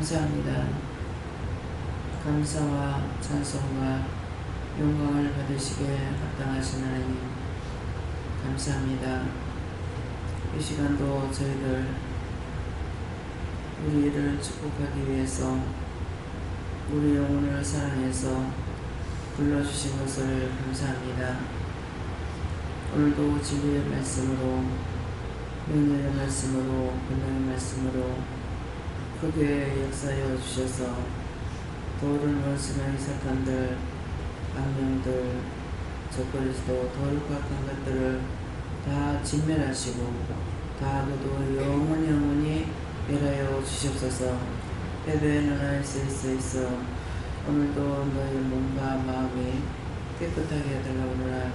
감사합니다. 감사와 찬송과 영광을 받으시게 합당하신 하나님, 감사합니다. 이 시간도 저희들 우리를 축복하기 위해서 우리 영혼을 사랑해서 불러주신 것을 감사합니다. 오늘도 진리의 말씀으로, 명령의 말씀으로, 권능의 말씀으로 크게 역사하여 주셔서 도를 원수의 사탄들, 악령들, 적그리스도, 거룩한 것들을 다 진멸하시고 다 모두 영원히 멸하여 주시옵소서. 예배의 나라에 수 있어 오늘도 너의 몸과 마음이 깨끗하게 해달라오노라.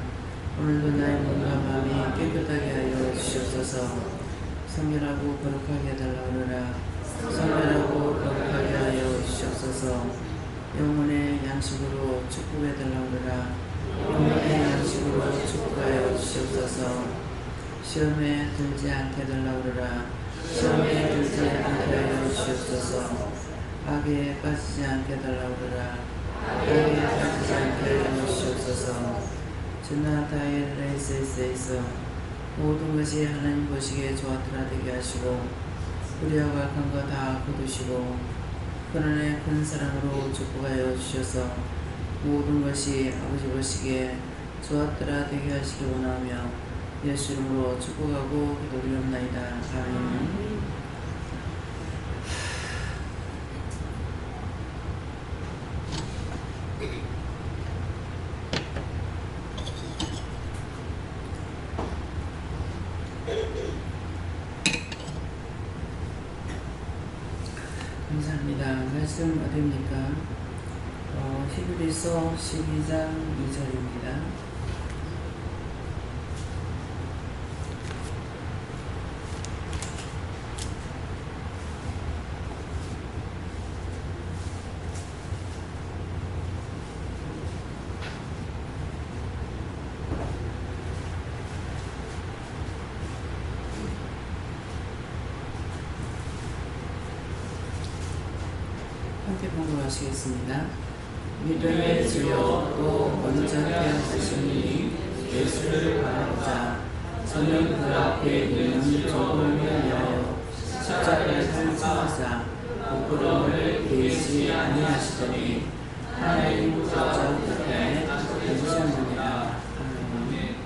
오늘도 나의 몸과 마음이 깨끗하게 하여 주시옵소서. 성결하고 거룩하게 해달라오노라. 성결하고 거룩하게 하여 주시옵소서. 영혼의 양식으로 축복해달라오노라. 영혼의 양식으로 축복하여 주시옵소서. 시험에 들지 않게 해달라오노라. 시험에 들지 않게 하여 주시옵소서. 악에 빠지지 않게 해달라오노라. 악에 빠지지 않게 하여 주시옵소서. 주나 다의 레이스에서 모든 것이 하나님 보시기에 좋았더라 되게 하시고 우리와 악한 거 다 거두시고 그런의 큰 사랑으로 축복하여 주셔서 모든 것이 아버지 보시기에 좋았더라 되게 하시기 원하며 예수 이름으로 축복하고 기도드리옵나이다. 아멘. 감사합니다. 말씀 어디입니까? 히브리서 12장 2절입니다. 함께 봉독하시겠습니다. 믿음의 주여 또 온전케 하시니 예수를 바라보자. 저는 그 앞에 있는 적음을 위하여 십자가에 살찌우사 부끄러움을 베이지 아니하시더니 하나님 저자 때문에 괜찮느니라. 아멘.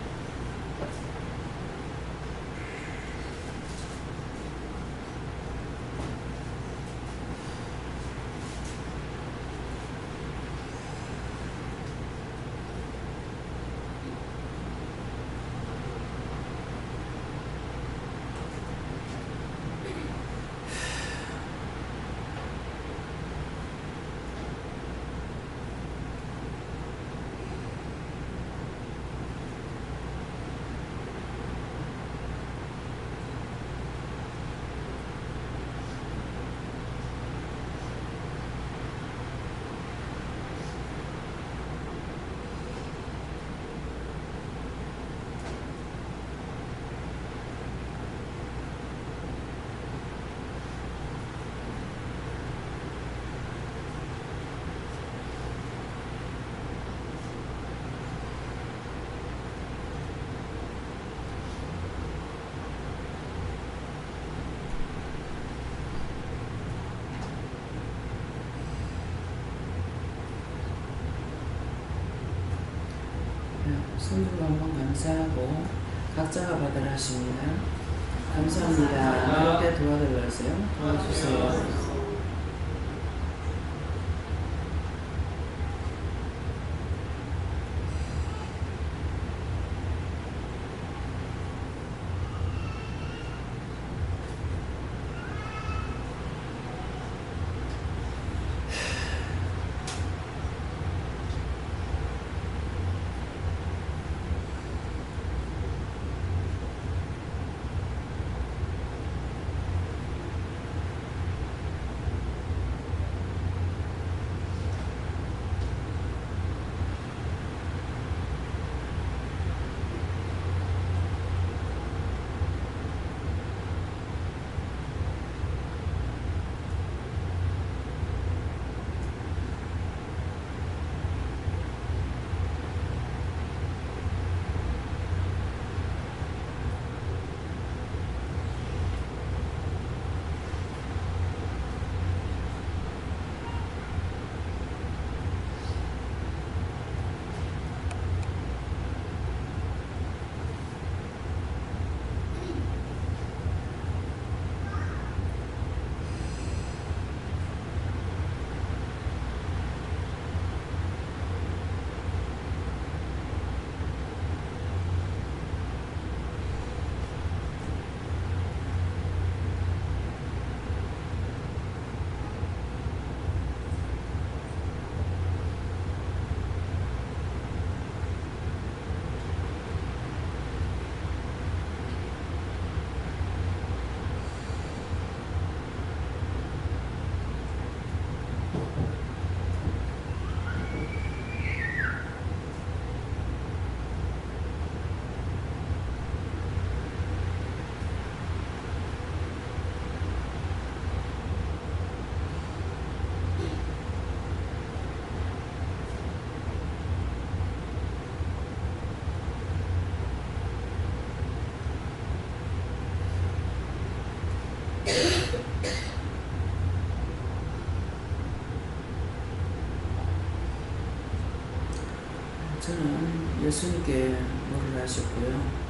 손들고 한번 감사하고 각자가 받으라 하십니다. 감사합니다. 이럴 때 도와달라세요. 도와주세요. 예수님께 뭐를 하셨고요.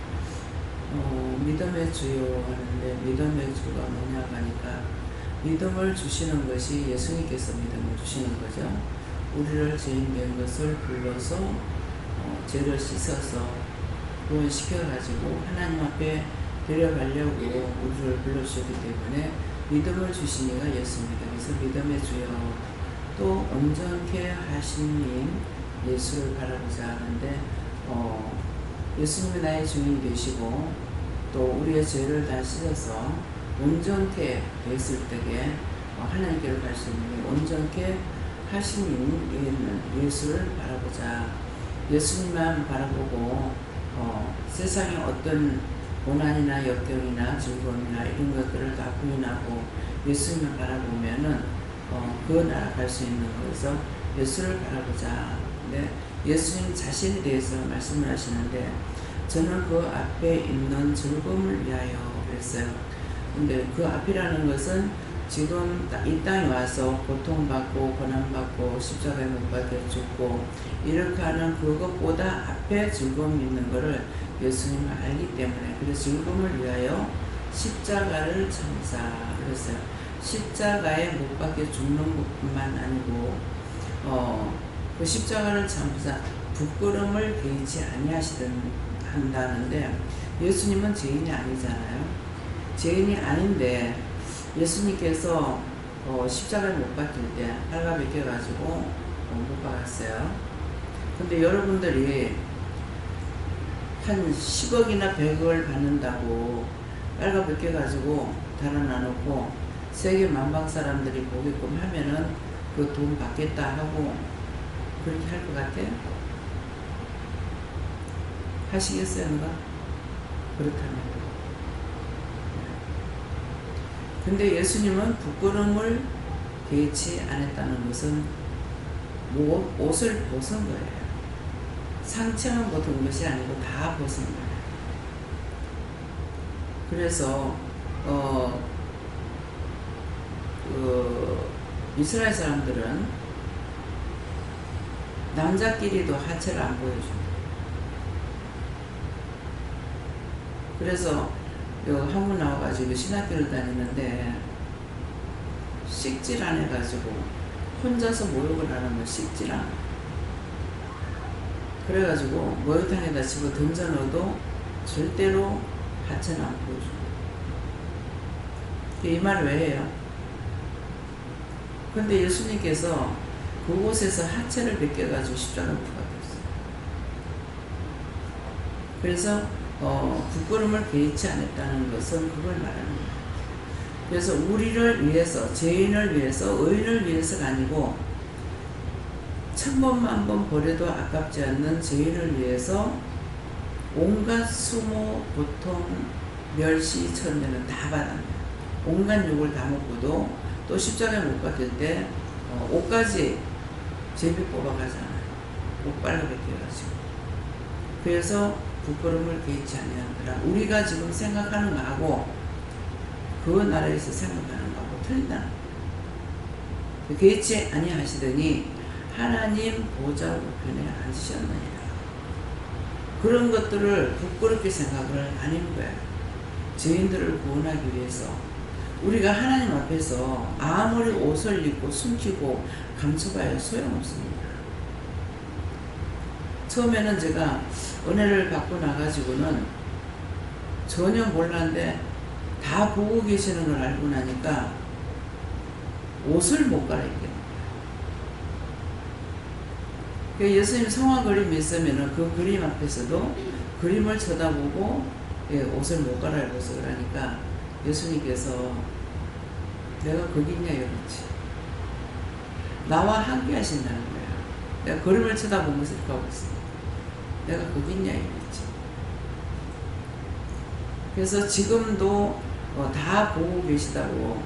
믿음의 주요 하는데 믿음의 주가 뭐냐고 하니까 믿음을 주시는 것이 예수님께서 믿음을 주시는 거죠. 우리를 죄인 된 것을 불러서 죄를 씻어서 구원시켜가지고 하나님 앞에 데려가려고 우리를 불러주셨기 때문에 믿음을 주신 이가 예수입니다. 그래서 믿음의 주여 또 온전케 하시님 예수를 바라보자 하는데 예수님이 나의 주인 되시고 또 우리의 죄를 다 씻어서 온전케 됐을 때에 하나님께로 갈 수 있는 게 온전케 하시는 예수를 바라보자. 예수님만 바라보고 세상의 어떤 고난이나 역경이나 즐거움이나 이런 것들을 다 부인하고 예수님을 바라보면은 그 나라 갈 수 있는 거에서 예수를 바라보자. 근데 예수님 자신에 대해서 말씀을 하시는데 저는 그 앞에 있는 즐거움을 위하여 그랬어요. 근데 그 앞이라는 것은 지금 이 땅에 와서 고통받고 고난받고 십자가에 못 박혀 죽고 이렇게 하는 그것보다 앞에 즐거움이 있는 것을 예수님은 알기 때문에 그래서 즐거움을 위하여 십자가를 참사 그랬어요. 십자가에 못 박혀 죽는 것뿐만 아니고 그 십자가를 참사 부끄러움을 개의치 한다는데 예수님은 죄인이 아니잖아요. 죄인이 아닌데 예수님께서 십자가를 못 박힐 때 빨가벗겨가지고 못 박았어요. 근데 여러분들이 한 10억이나 100억을 받는다고 빨가벗겨가지고 달아나놓고 세계 만방 사람들이 보게끔 하면은 그 돈 받겠다 하고 그렇게 할 것 같아요? 하시겠어요? 누가? 그렇다면. 근데 예수님은 부끄러움을 개의치 않았다는 것은 옷을 벗은 거예요. 상체만 벗은 것이 아니고 다 벗은 거예요. 그래서 이스라엘 사람들은 남자끼리도 하체를 안 보여줍니다. 그래서 한국 나와가지고 신학교를 다니는데 식질 안 해가지고 혼자서 모욕을 하는 거 식질 안. 그래가지고 목욕탕에다 집어 던져 넣어도 절대로 하체는 안 보여줘. 이 말을 왜 해요? 근데 예수님께서 그곳에서 하체를 벗겨가지고 십자가를 못 박혔어요. 그래서 부끄러움을 개의치 않았다는 것은 그걸 말하는 거예요. 그래서 우리를 위해서, 죄인을 위해서, 의인을 위해서가 아니고 1000번, 1000번 버려도 아깝지 않는 죄인을 위해서 온갖 수모, 고통, 멸시, 천대는 다 받았네요. 온갖 욕을 다 먹고도 또 십자가에 못 박힐 때 옷까지 제비 뽑아가잖아요. 옷 빨아벗겨가지고. 그래서 부끄러움을 개의치 아니하더라. 우리가 지금 생각하는 거하고 그 나라에서 생각하는 거하고 틀린다는 거예요. 개의치 아니하시더니 하나님 보좌 우편에 앉으셨느니라. 그런 것들을 부끄럽게 생각을 아닌 거예요. 죄인들을 구원하기 위해서 우리가 하나님 앞에서 아무리 옷을 입고 숨기고 감춰봐야 소용없습니다. 처음에는 제가 은혜를 받고 나가지고는 전혀 몰랐는데 다 보고 계시는 걸 알고 나니까 옷을 못 갈아입게. 예수님 성화 그림이 있으면 그 그림 앞에서도 그림을 쳐다보고 옷을 못 갈아입어서 그러니까 예수님께서 내가 거기 있냐 이러지. 나와 함께 하신다는 거예요. 내가 그림을 쳐다보면서 이렇게 하고 있습니다. 내가 거기 있냐 이랬지. 그래서 지금도 다 보고 계시다고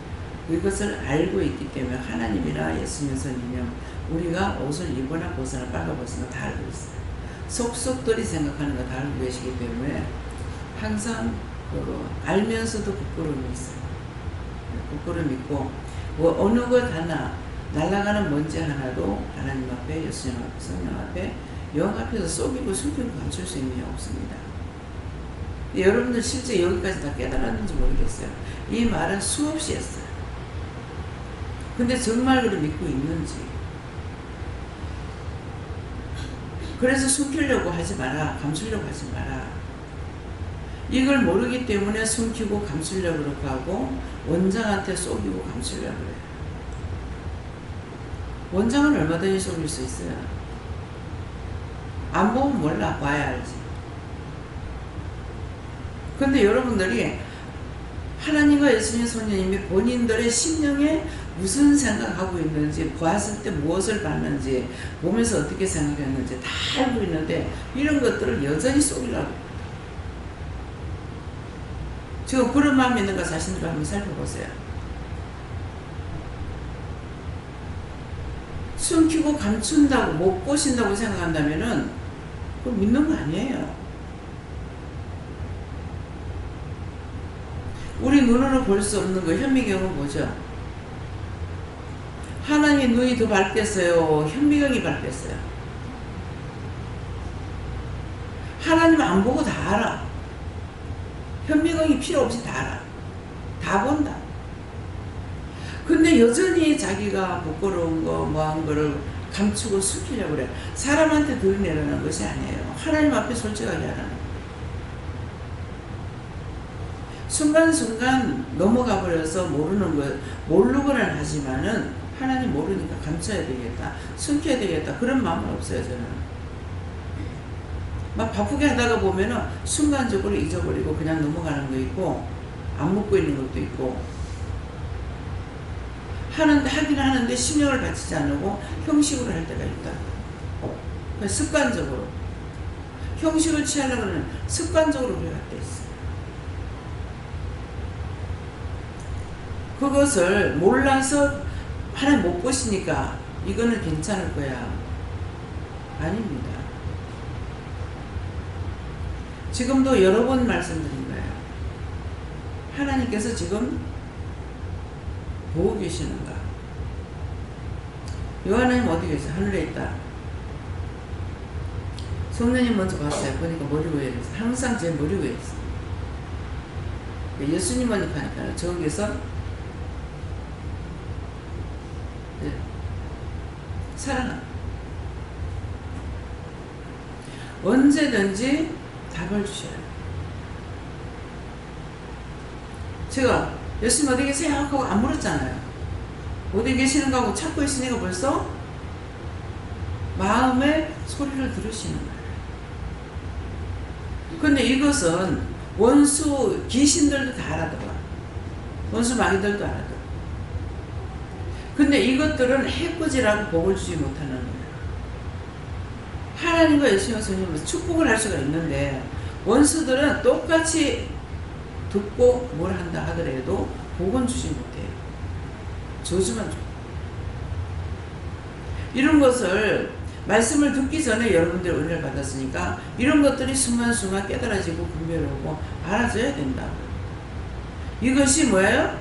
이것을 알고 있기 때문에 하나님이나 예수님 선이면 우리가 옷을 입거나 벗거나 빨아벗거나 다 알고 있어요. 속속들이 생각하는 거 다 알고 계시기 때문에 항상 알면서도 부끄러움이 있어요. 부끄러움이 있고 어느 것 하나 날아가는 먼지 하나도 하나님 앞에 예수님 앞에 성령 앞에 영 앞에서 속이고 숨기고 감출 수 있느냐? 없습니다. 여러분들 실제 여기까지 다 깨달았는지 모르겠어요. 이 말은 수없이 했어요. 근데 정말 그를 믿고 있는지. 그래서 숨기려고 하지 마라. 감추려고 하지 마라. 이걸 모르기 때문에 숨기고 감추려고 그렇게 하고 원장한테 속이고 감추려고 그래요. 원장은 얼마든지 속일 수 있어요. 안 보면 몰라. 봐야 알지. 근데 여러분들이 하나님과 예수님 성령님이 본인들의 심령에 무슨 생각하고 있는지, 보았을 때 무엇을 봤는지, 보면서 어떻게 생각했는지 다 알고 있는데 이런 것들을 여전히 속이려고. 지금 그런 마음이 있는가 자신을 한번 살펴보세요. 숨기고 감춘다고 못 보신다고 생각한다면은 그거 믿는 거 아니에요. 우리 눈으로 볼 수 없는 거 현미경은 뭐죠? 하나님의 눈이 더 밝겠어요? 현미경이 밝겠어요? 하나님 안 보고 다 알아. 현미경이 필요 없이 다 알아. 다 본다. 근데 여전히 자기가 부끄러운 거, 뭐한 거를 감추고 숨기려고 그래. 사람한테 드러내려는 것이 아니에요. 하나님 앞에 솔직하게 하라는 거예요. 순간순간 넘어가 버려서 모르는 거, 모르고는 하지만은 하나님 모르니까 감춰야 되겠다, 숨겨야 되겠다, 그런 마음은 없어요, 저는. 막 바쁘게 하다가 보면은 순간적으로 잊어버리고 그냥 넘어가는 거 있고, 안 묻고 있는 것도 있고, 하긴 하는데 신경을 바치지 않고 형식으로 할 때가 있다. 습관적으로. 형식을 취하려고 하면 습관적으로 그래 갈 때 있어요. 그것을 몰라서 하나님 못 보시니까 이거는 괜찮을 거야. 아닙니다. 지금도 여러 번 말씀드린 거예요. 하나님께서 지금 보고 계시는가? 요한님 어디 계세요? 하늘에 있다. 성령님 먼저 봤어요. 보니까 머리 위에 있어요. 항상 제 머리 위에 있어요. 예수님만 하니까 저기서 사랑합니다. 언제든지 답을 주셔요. 제가 예수님 어디 계세요? 하고 안 물었잖아요. 어디 계시는가 하고 찾고 있으니까 벌써 마음의 소리를 들으시는 거예요. 근데 이것은 원수 귀신들도 다 알아들어. 원수 마귀들도 알아들어. 근데 이것들은 해코지라고 복을 주지 못하는 거예요. 하나님과 예수님과 성령은 축복을 할 수가 있는데 원수들은 똑같이 듣고 뭘 한다 하더라도 복은 주지 못해요. 저주만 줘. 이런 것을 말씀을 듣기 전에 여러분들 은혜를 받았으니까 이런 것들이 순간순간 깨달아지고 분별하고 알아져야 된다고. 이것이 뭐예요?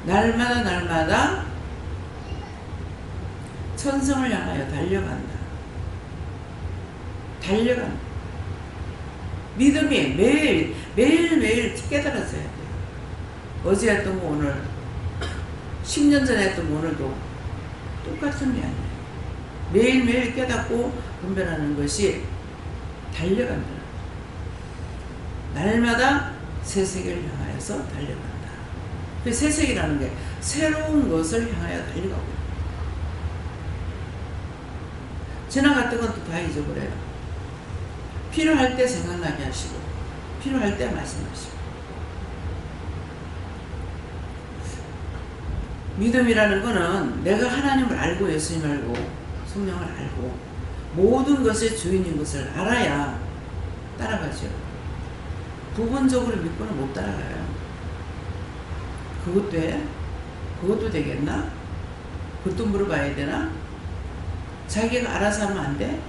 날마다 천성을 향하여 달려간다. 믿음이 매일매일 깨달아져야 돼요. 어제 했던 거 오늘, 10년 전에 했던 거 오늘도 똑같은 게 아니에요. 매일매일 깨닫고 분별하는 것이 달려간다. 날마다 새 세계를 향하여서 달려간다. 그 새 세계라는 게 새로운 것을 향하여 달려가고 있다. 지나갔던 건 또 다 잊어버려요. 필요할 때 생각나게 하시고 필요할 때 말씀하시고. 믿음이라는 거는 내가 하나님을 알고 예수님을 알고 성령을 알고 모든 것의 주인인 것을 알아야 따라가죠. 부분적으로 믿고는 못 따라가요. 그것도 해? 그것도 되겠나? 그것도 물어봐야 되나? 자기가 알아서 하면 안 돼?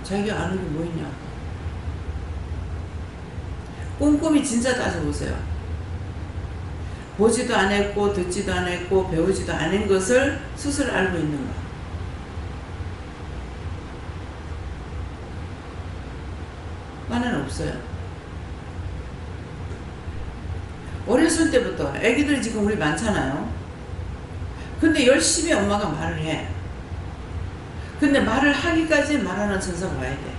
자기가 아는 게 뭐 있냐고. 꼼꼼히 진짜 따져보세요. 보지도 안 했고 듣지도 안 했고 배우지도 않은 것을 스스로 알고 있는가? 딴에는 없어요. 어렸을 때부터 애기들 지금 우리 많잖아요. 근데 열심히 엄마가 말을 해. 근데 말을 하기까지 말하는 천사가 와야 돼.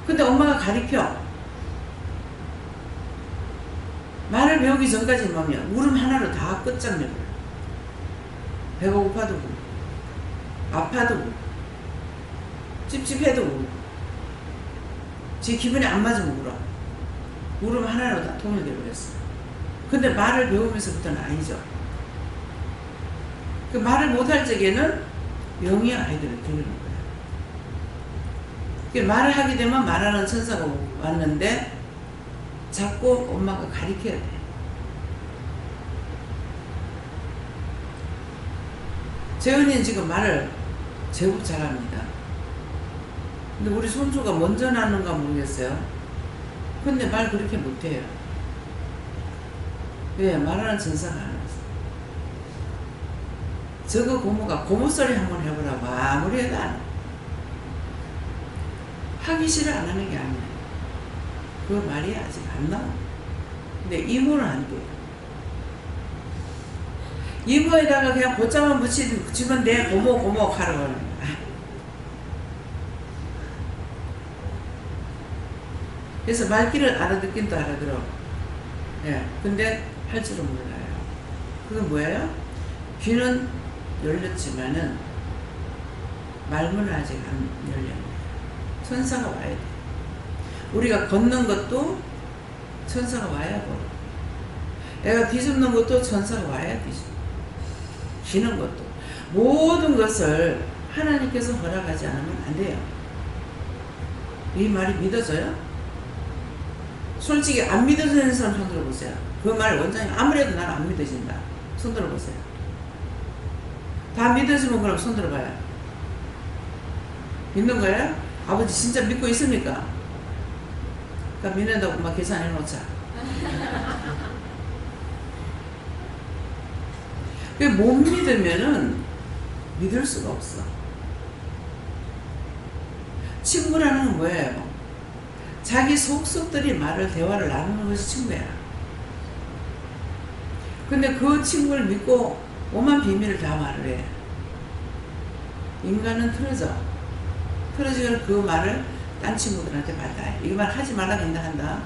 근데 엄마가 가르쳐. 말을 배우기 전까지 보면 울음 하나로 다 끝장내버려. 배가 고파도 울고, 아파도 울고, 찝찝해도 울고, 지 기분이 안 맞으면 울어. 울음 하나로 다 통일되어버렸어. 근데 말을 배우면서부터는 아니죠. 그 말을 못할 적에는 영이 아이들을 기르는 거야. 말을 하게 되면 말하는 천사가 왔는데 자꾸 엄마가 가르쳐야 돼. 재은이는 지금 말을 제법 잘합니다. 근데 우리 손주가 먼저 낳는가 모르겠어요. 근데 말 그렇게 못해요. 왜? 말하는 천사가 하나 있어. 저거 고모가 고모 소리 한번 해보라고 아무리 해도 안 해. 하기 싫어 안 하는 게 아니야. 그 말이 아직 안 나와. 근데 이모는 안 돼. 이모에다가 그냥 고자만 붙이면 내 고모 하라고 하는 거야. 그래서 말귀를 알아듣긴 또 알아들어. 예. 근데 할 줄은 몰라요. 그건 뭐예요? 귀는 열렸지만은 말문은 아직 안 열려요. 천사가 와야 돼. 우리가 걷는 것도 천사가 와야 걸어. 애가 뒤집는 것도 천사가 와야 뒤집어. 쉬는 것도. 모든 것을 하나님께서 허락하지 않으면 안 돼요. 이 말이 믿어져요? 솔직히 안 믿어지는 사람 손 들어보세요. 그 말 원장님 아무래도 나는 안 믿어진다. 손 들어보세요. 다 믿어지면 그럼 손 들어봐요. 믿는 거예요? 아버지 진짜 믿고 있습니까? 그러니까 믿는다고 막 계산해 놓자. 못 믿으면은 믿을 수가 없어. 친구라는 건 뭐예요? 자기 속속들이 대화를 나누는 것이 친구야. 근데 그 친구를 믿고 오만 비밀을 다 말을 해. 인간은 틀어지면 그 말을 딴 친구들한테 말다 해. 이 말 하지 말라고 한다.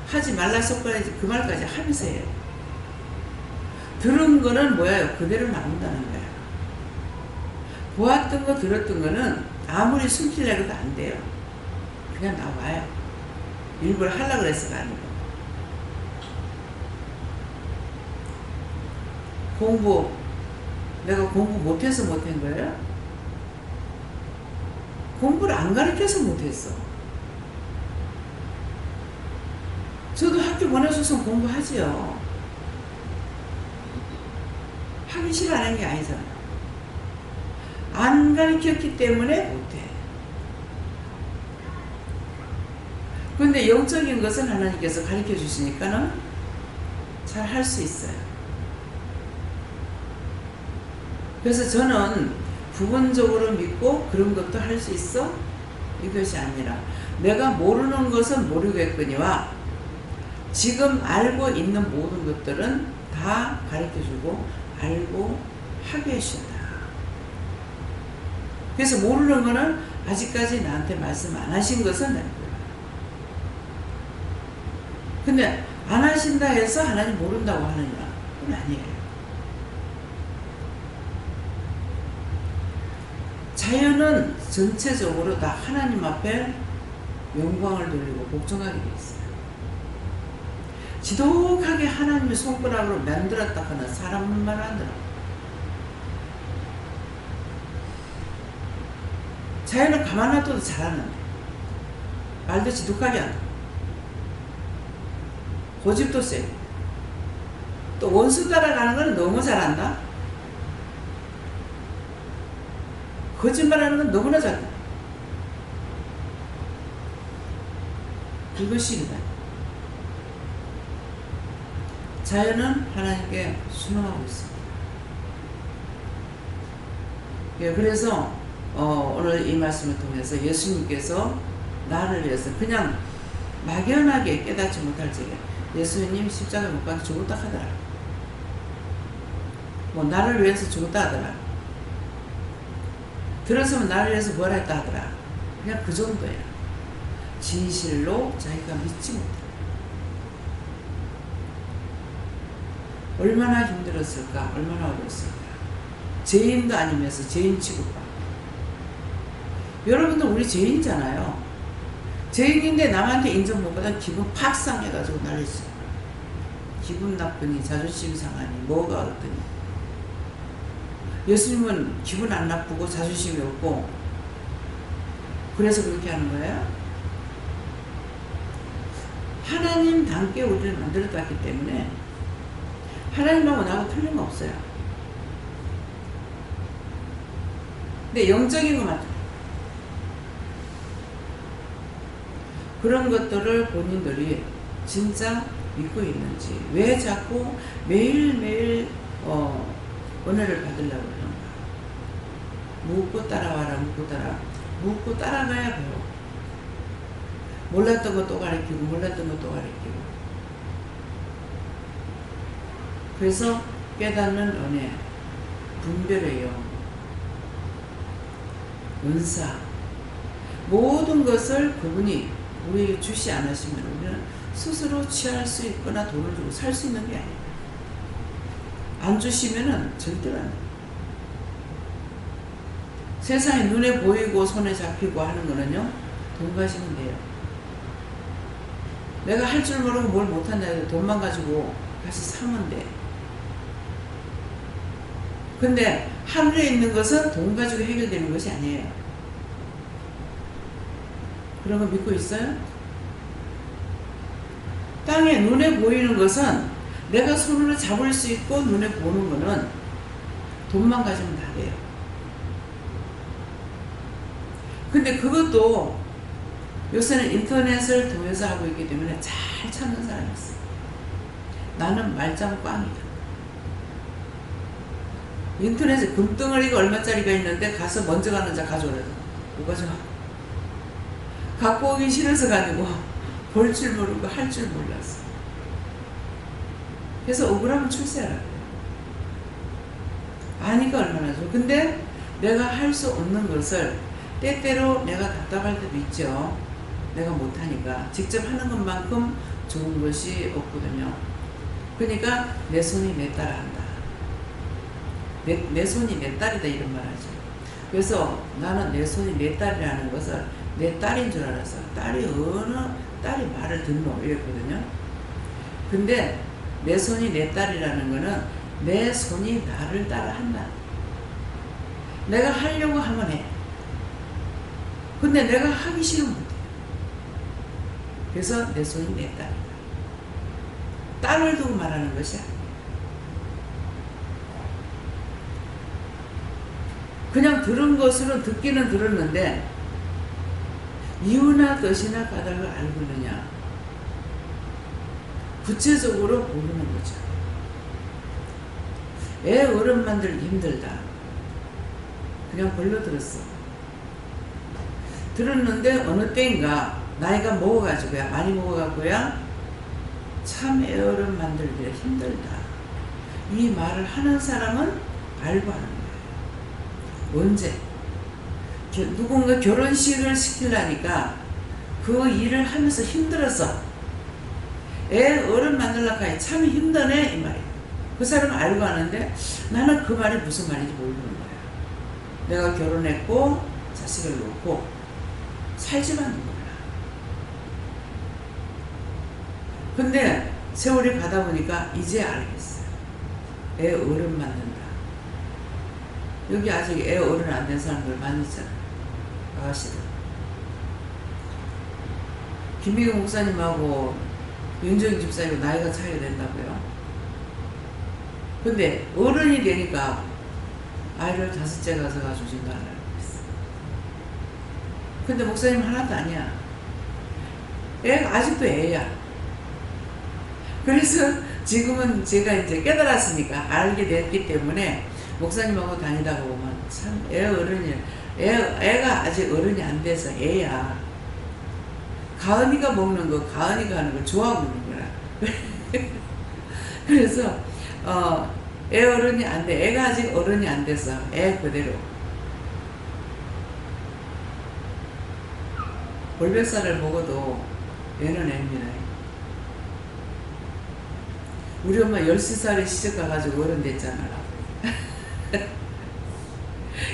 하지 말라 속까지 그 말까지 하면서 해요. 들은 거는 뭐예요? 그대로 나온다는 거야. 보았던 거 들었던 거는 아무리 숨기려고 해도 안 돼요. 그냥 나와요. 일부러 하려고 그래서가 아니고. 내가 공부 못해서 못한 거예요? 공부를 안 가르쳐서 못했어. 저도 학교 보내줘서 공부하지요. 하기 싫어하는 게 아니잖아요. 안 가르쳤기 때문에 못해. 그런데 영적인 것은 하나님께서 가르쳐 주시니까는 잘 할 수 있어요. 그래서 저는 부분적으로 믿고 그런 것도 할 수 있어? 이것이 아니라 내가 모르는 것은 모르겠거니와 지금 알고 있는 모든 것들은 다 가르쳐주고 알고 하게 해준다. 그래서 모르는 거는 아직까지 나한테 말씀 안 하신 것은 내가 몰라. 근데 안 하신다 해서 하나님 모른다고 하느냐? 그건 아니에요. 자연은 전체적으로 다 하나님 앞에 영광을 돌리고 복종하게 돼 있어요. 지독하게 하나님의 손가락으로 만들었다 하는 사람만 만들어. 자연은 가만 놔둬도 잘하는데 말도 지독하게 한다. 고집도 세고 또 원수 따라가는 건 너무 잘한다. 거짓말하는 건 너무나 잘한다. 이것입니다. 자연은 하나님께 순응하고 있습니다. 예, 그래서 오늘 이 말씀을 통해서 예수님께서 나를 위해서 그냥 막연하게 깨닫지 못할 적에 예수님 십자가 못 박혀 죽었다 하더라. 뭐 나를 위해서 죽었다 하더라. 들었으면 나를 위해서 뭐라 했다 하더라. 그냥 그 정도야. 진실로 자기가 믿지 못해. 얼마나 힘들었을까? 얼마나 어려웠을까? 죄인도 아니면서 죄인 취급받고. 여러분들 우리 죄인이잖아요. 죄인인데 남한테 인정 못 받아 기분 팍 상해가지고 난리지. 기분 나쁘니 자존심 상하니 뭐가 어떠니. 예수님은 기분 안 나쁘고 자존심이 없고 그래서 그렇게 하는 거예요. 하나님답게 우리를 만들었기 때문에 하나님하고 나하고 틀림없어요. 근데 영적인 것만 그런 것들을 본인들이 진짜 믿고 있는지 왜 자꾸 매일매일 은혜를 받으려고 그러는가. 묻고 따라와라. 묻고 따라. 묻고 따라가야 배워. 몰랐던 거 또 가르치고 몰랐던 거 또 가르치고. 그래서 깨닫는 은혜, 분별의 영, 은사 모든 것을 그분이 우리에게 주시 않으시면 우리는 스스로 취할 수 있거나 돈을 주고 살 수 있는 게 아니에요. 안 주시면은 절대로 안 돼요. 세상에 눈에 보이고 손에 잡히고 하는 거는요, 돈 가지면 돼요. 내가 할 줄 모르고 뭘 못한다 해도 돈만 가지고 가서 사면 돼. 근데 하늘에 있는 것은 돈 가지고 해결되는 것이 아니에요. 그런 거 믿고 있어요? 땅에 눈에 보이는 것은 내가 손으로 잡을 수 있고 눈에 보는 거는 돈만 가지면 다 돼요. 근데 그것도 요새는 인터넷을 통해서 하고 있기 때문에 잘 찾는 사람이 있어요. 나는 말짱 꽝이다. 인터넷에 금덩어리가 얼마짜리가 있는데 가서 먼저 가는 자 가져오래도 못 가져와. 갖고 오기 싫어서가 아니고 볼 줄 모르고 할 줄 몰랐어. 그래서 억울하면 출세하라. 아니까 얼마나 좋아. 근데 내가 할 수 없는 것을 때때로 내가 답답할 때도 있죠. 내가 못하니까. 직접 하는 것만큼 좋은 것이 없거든요. 그러니까 내 손이 내 따라 한다. 내 손이 내 딸이다 이런 말 하죠. 그래서 나는 내 손이 내 딸이라는 것을 내 딸인 줄 알았어. 딸이 말을 듣노 이랬거든요. 근데 내 손이 내 딸이라는 거는 내 손이 나를 따라 한다. 내가 하려고 하면 해. 근데 내가 하기 싫으면 못해. 그래서 내 손이 내 딸이다. 딸을 두고 말하는 것이야. 그냥 들은 것으로 듣기는 들었는데 이유나 뜻이나 까닭을 알고 있느냐. 구체적으로 모르는 거죠. 애 어른 만들기 힘들다. 그냥 벌러 들었어. 들었는데 어느 때인가 나이가 먹어가지고야 많이 먹어갖고야 참 애 어른 만들기가 힘들다. 이 말을 하는 사람은 알고 하는 거예요. 언제? 누군가 결혼식을 시키려니까 그 일을 하면서 힘들어서 애 어른 만들려고 하니 참 힘드네 이 말이에요. 그 사람은 알고 하는데 나는 그 말이 무슨 말인지 모르는 거야. 내가 결혼했고 자식을 놓고 살지만 몰라. 근데 세월이 가다 보니까 이제 알겠어요. 애 어른 만든다. 여기 아직 애 어른 안 된 사람들 많이 있잖아. 아가씨들. 김미경 목사님하고 윤정희 집사님하고 나이가 차이가 된다고요. 근데 어른이 되니까 아이를 5째 가져가 주신다 알고 있어. 근데 목사님 하나도 아니야. 애가 아직도 애야. 그래서 지금은 제가 이제 깨달았으니까 알게 됐기 때문에 목사님하고 다니다가 보면 참 애 어른이 애가 아직 어른이 안 돼서 애야. 가은이가 먹는 거, 가은이가 하는 걸 좋아하고 있는 거라. 그래서 애 어른이 안 돼. 애가 아직 어른이 안 돼서 애 그대로. 골백살을 먹어도 애는 애입니다. 우리 엄마 13살에 시집가가지고 어른 됐잖아.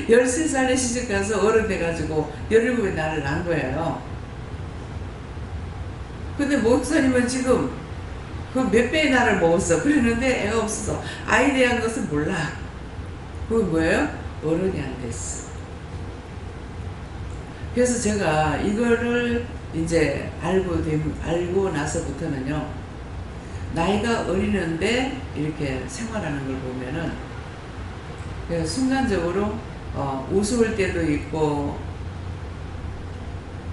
13살에 시집가서 어른 돼가지고 17에 나를 낳은 거예요. 근데 목사님은 지금 그 몇 배의 나를 먹었어. 그랬는데 애가 없어서 아이에 대한 것은 몰라. 그건 뭐예요? 어른이 안 됐어. 그래서 제가 이거를 이제 알고 나서부터는요, 나이가 어리는데 이렇게 생활하는 걸 보면은 순간적으로 우스울 때도 있고,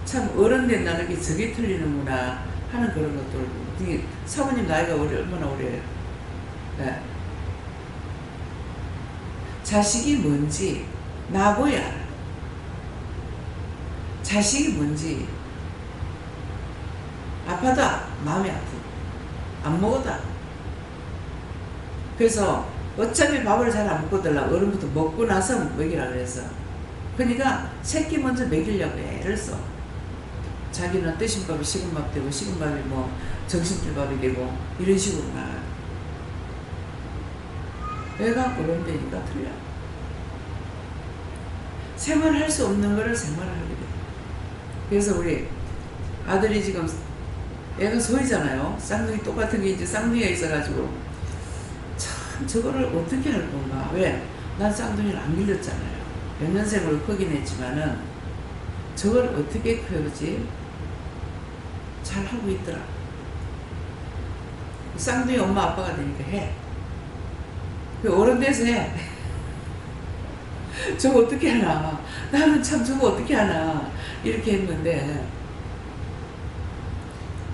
참 어른 된다는 게 저게 틀리는구나 하는 그런 것들. 사모님 나이가 얼마나 오래요? 네. 자식이 뭔지 나보야 알아. 자식이 뭔지 아파도 마음이 아프고 안 먹어도. 그래서 어차피 밥을 잘 안 먹거들라 어른부터 먹고 나서 먹이라 그래서. 그러니까 새끼 먼저 먹이려고 애를 써. 자기는 뜨신 밥이 식은 밥 되고 식은 밥이 뭐 정신줄 밥이 되고 이런 식으로 나가. 애가 어른 되니까 틀려. 생활할 수 없는 거를 생활을 하게 돼. 그래서 우리 아들이 지금 애가 소이잖아요. 쌍둥이 똑같은 게 이제 쌍둥이가 있어가지고 참 저거를 어떻게 할 건가. 왜? 난 쌍둥이를 안 길렀잖아요. 연년생으로 크긴 했지만은 저걸 어떻게 키우지? 잘 하고 있더라. 쌍둥이 엄마 아빠가 되니까 해. 어른 돼서 해. 저거 어떻게 하나. 나는 참 저거 어떻게 하나. 이렇게 했는데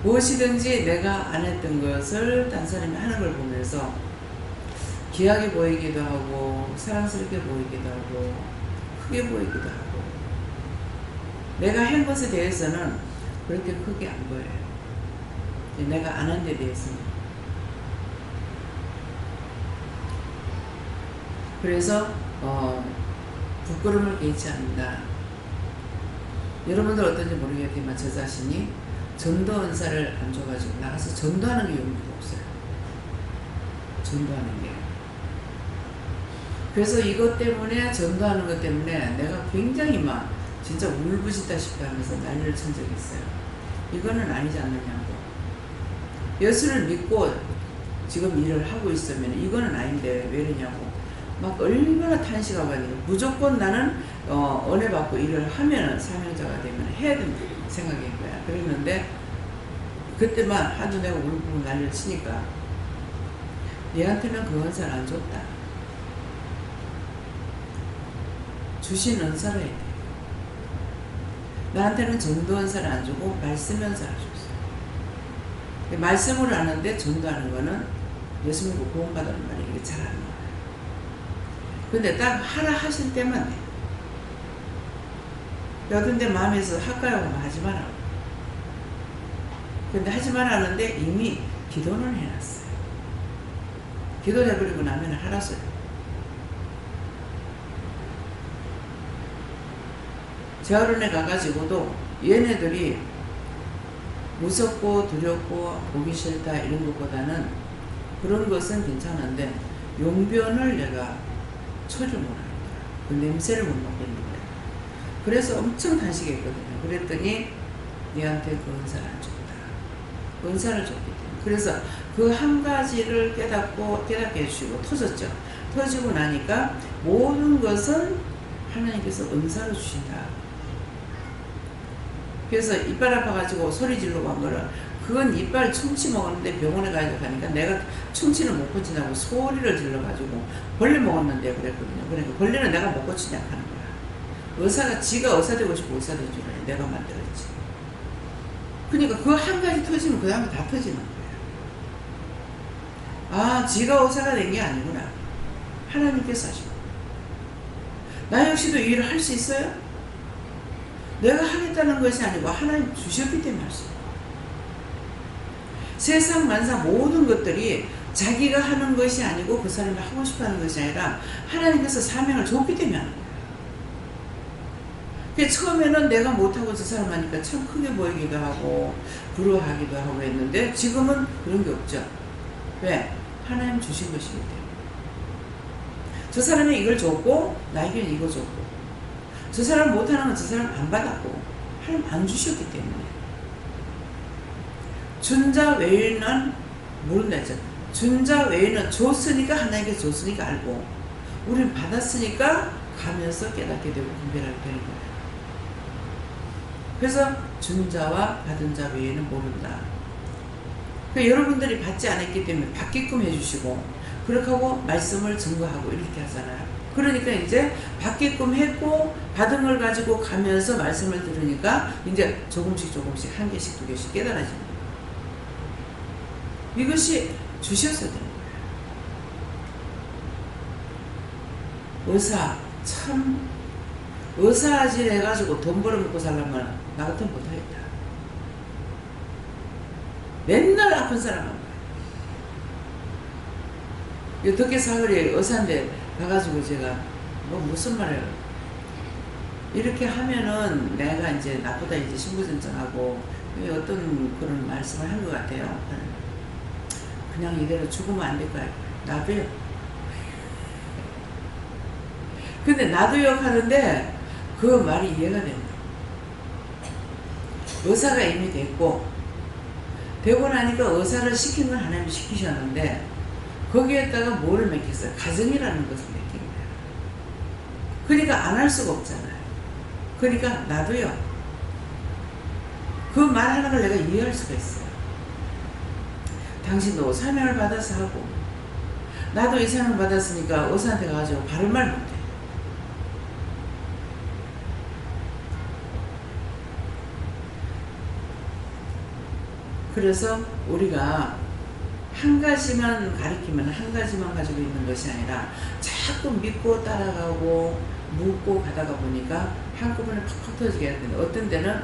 무엇이든지 내가 안 했던 것을 딴 사람이 하는 걸 보면서 귀하게 보이기도 하고 사랑스럽게 보이기도 하고 크게 보이기도 하고, 내가 한 것에 대해서는 그렇게 크게 안 보여요. 내가 안 한 데 대해서는. 그래서 부끄러움을 깨지 않는다. 여러분들 어떤지 모르겠지만 저 자신이 전도 은사를 안 줘가지고 나가서 전도하는 게 용기가 없어요. 전도하는 게. 그래서 이것 때문에, 전도하는 것 때문에 내가 굉장히 막 진짜 울부짖다시피 하면서 난리를 친 적이 있어요. 이거는 아니지 않느냐고. 예수를 믿고 지금 일을 하고 있으면 이거는 아닌데 왜 이러냐고 막 얼마나 탄식하고 하니까 무조건 나는 은혜 받고 일을 하면은 사명자가 되면 해야 된다 생각인 거야. 그랬는데 그때만 하도 내가 울고 난리를 치니까 얘한테는 그 은사를 안 줬다. 주신 은사를 해야 돼. 나한테는 전도 은사를 안 주고 말씀 은사를 줬어. 말씀을 하는데 전도하는 거는 예수 믿고 구원받으는 말이 이게 잘 안 나와요. 근데 딱 하라 하실 때만 돼. 여든데 마음에서 할까요? 하면 하지 마라. 근데 하지 마라 하는데 이미 기도는 해놨어요. 기도해버리고 나면 하라서요. 재활원에 가가지고도 얘네들이 무섭고 두렵고 보기 싫다 이런 것보다는 그런 것은 괜찮은데 용변을 내가 처리를 못하는 거야. 그 냄새를 못 맡겠는 거야. 그래서 엄청 단식했거든요. 그랬더니 니한테 그 은사를 안 줬다. 은사를 줬기 때문에. 그래서 그 한 가지를 깨닫게 해주시고 터졌죠. 터지고 나니까 모든 것은 하나님께서 은사로 주신다. 그래서 이빨 아파가지고 소리 지르고 한 거를, 그건 이빨 충치 먹었는데 병원에 가니까 내가 충치는 못 고친다고 소리를 질러가지고 벌레 먹었는데 그랬거든요. 그러니까 벌레는 내가 못 고치냐 하는 거야. 의사가 지가 의사 되고 싶고 의사 된 줄 알아요. 내가 만들었지. 그러니까 그 한 가지 터지면 그 다음에 다 터지는 거야. 아, 지가 의사가 된 게 아니구나. 하나님께서 하시고. 나 역시도 이 일을 할 수 있어요? 내가 하겠다는 것이 아니고 하나님 주셨기 때문에 할 수 있어요. 세상 만사 모든 것들이 자기가 하는 것이 아니고 그 사람이 하고 싶어하는 것이 아니라 하나님께서 사명을 줬기 때문에 하는 거예요. 처음에는 내가 못하고 저 사람 하니까 참 크게 보이기도 하고 부러워하기도 하고 했는데 지금은 그런 게 없죠. 왜? 하나님 주신 것이기 때문에. 저 사람이 이걸 줬고 나에게는 이거 줬고 저 사람 못하는 건 저 사람 안 받았고 하나님 안 주셨기 때문에. 준 자 외에는 모른다 했잖아. 준 자 외에는 줬으니까 하나님께 줬으니까 알고 우리는 받았으니까 가면서 깨닫게 되고 분별하게 되는 거예요. 그래서 준 자와 받은 자 외에는 모른다. 그러니까 여러분들이 받지 않았기 때문에 받게끔 해주시고 그렇게 하고 말씀을 증거하고 이렇게 하잖아요. 그러니까 이제 받게끔 했고 받은 걸 가지고 가면서 말씀을 들으니까 이제 조금씩 한 개씩 두 개씩 깨달아집니다. 이것이 주셔서 되는 거예요. 의사 참 의사질 해가지고 돈 벌어먹고 살려면 나 같으면 못하겠다. 맨날 아픈 사람은 어떻게 사거리에 의사인데 가가지고 제가 뭐 무슨 말을 이렇게 하면은 내가 이제 나보다 이제 신부전증하고 어떤 그런 말씀을 한 것 같아요. 그냥 이대로 죽으면 안 될까요? 나도요. 근데 나도요 하는데 그 말이 이해가 됩니다. 의사가 이미 됐고 되고 나니까 의사를 시킨 건 하나님이 시키셨는데 거기에다가 뭐를 맡겼어요? 가정이라는 것을 맡긴 거예요. 그러니까 안 할 수가 없잖아요. 그러니까 나도요. 그 말하는 걸 내가 이해할 수가 있어요. 당신도 사명을 받아서 하고 나도 이 사명을 받았으니까 의사한테 가가지고 바른 말 못해. 그래서 우리가 한 가지만 가르치면 한 가지만 가지고 있는 것이 아니라 자꾸 믿고 따라가고 묻고 가다가 보니까 한꺼번에 팍팍 터지게 해야 되는데 어떤 때는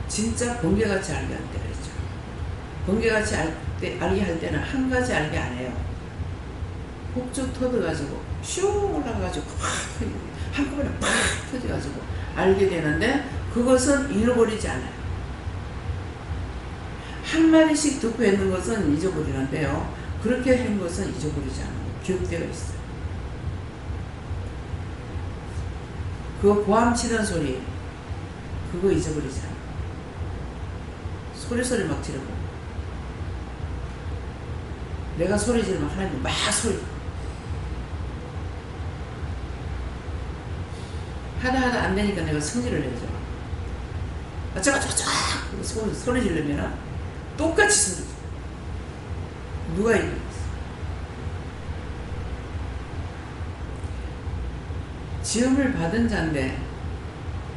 진짜 번개같이 알게 할 때가 있죠. 번개같이 알게 할 때는 한 가지 알게 안 해요. 폭죽 터져가지고 슝 올라가가지고 팍 한꺼번에 팍 터져가지고 알게 되는데 그것은 잃어버리지 않아요. 한 마디씩 듣고 있는 것은 잊어버리는데요. 그렇게 한 것은 잊어버리지 않아요. 기억되어 있어요. 그거 고함 치는 소리 그거 잊어버리지 않아요. 소리 막 지르고 내가 소리 지르면 하나님 막 소리 하다 안 되니까 내가 성질을 내죠. 어쩌고저쩌고 소리 지르면 똑같이 소리 누가 이기겠어? 지음을 받은 자인데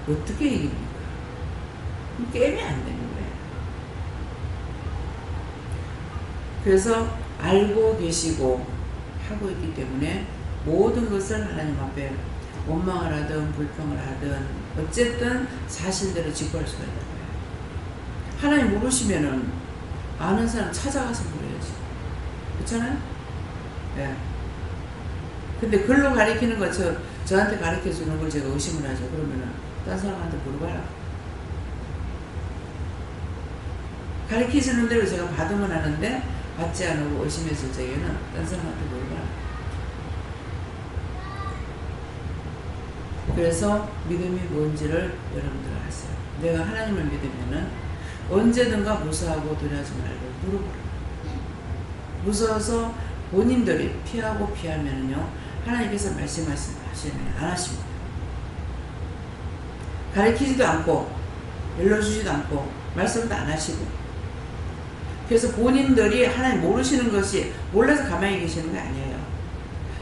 어떻게 이깁니까? 게임이 안 되는 거예요. 그래서 알고 계시고 하고 있기 때문에 모든 것을 하나님 앞에 원망을 하든 불평을 하든 어쨌든 사실대로 직구할 수가 있는 거예요. 하나님 모르시면은 아는 사람 찾아가서 물어야지. 그렇잖아요? 네. 근데 글로 가르치는 거 저한테 가르쳐 주는 걸 제가 의심을 하죠. 그러면은 딴 사람한테 물어봐라. 가르쳐 주는 대로 제가 받으면 하는데 받지 않고 의심했을 적에는 딴 사람한테 물어봐라. 그래서 믿음이 뭔지를 여러분들 아세요. 내가 하나님을 믿으면은 언제든가 무서워하고 두려워하지 말고 물어보라. 무서워서 본인들이 피하고 피하면요 하나님께서 말씀하시면 안 하십니다. 가르치지도 않고 일러주지도 않고 말씀도 안 하시고 그래서 본인들이 하나님 모르시는 것이 몰라서 가만히 계시는 게 아니에요.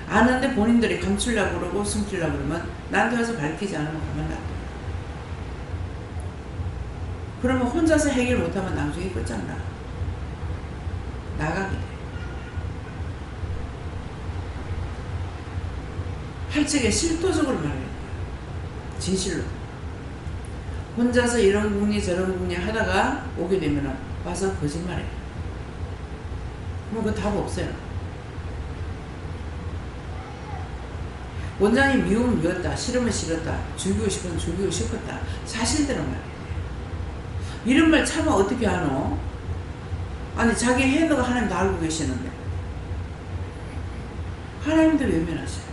아는데 본인들이 감추려고 그러고 숨기려고 그러면 나한테 와서 가르치지 않으면 가만 놔둬. 그러면 혼자서 해결 못하면 나중에 끝장나. 나가게 돼. 할 적에 실토적으로 말해야 돼. 진실로. 혼자서 이런 궁리 저런 궁리 하다가 오게 되면 와서 거짓말해. 그럼 그 답 없어요. 원장이 미우면 미웠다, 싫으면 싫었다, 죽이고 싶으면 죽이고 싶었다. 사실대로 말해. 이런 말 참아 어떻게 하노? 아니 자기 해너가 하나님 다 알고 계시는데 하나님도 외면하셔요.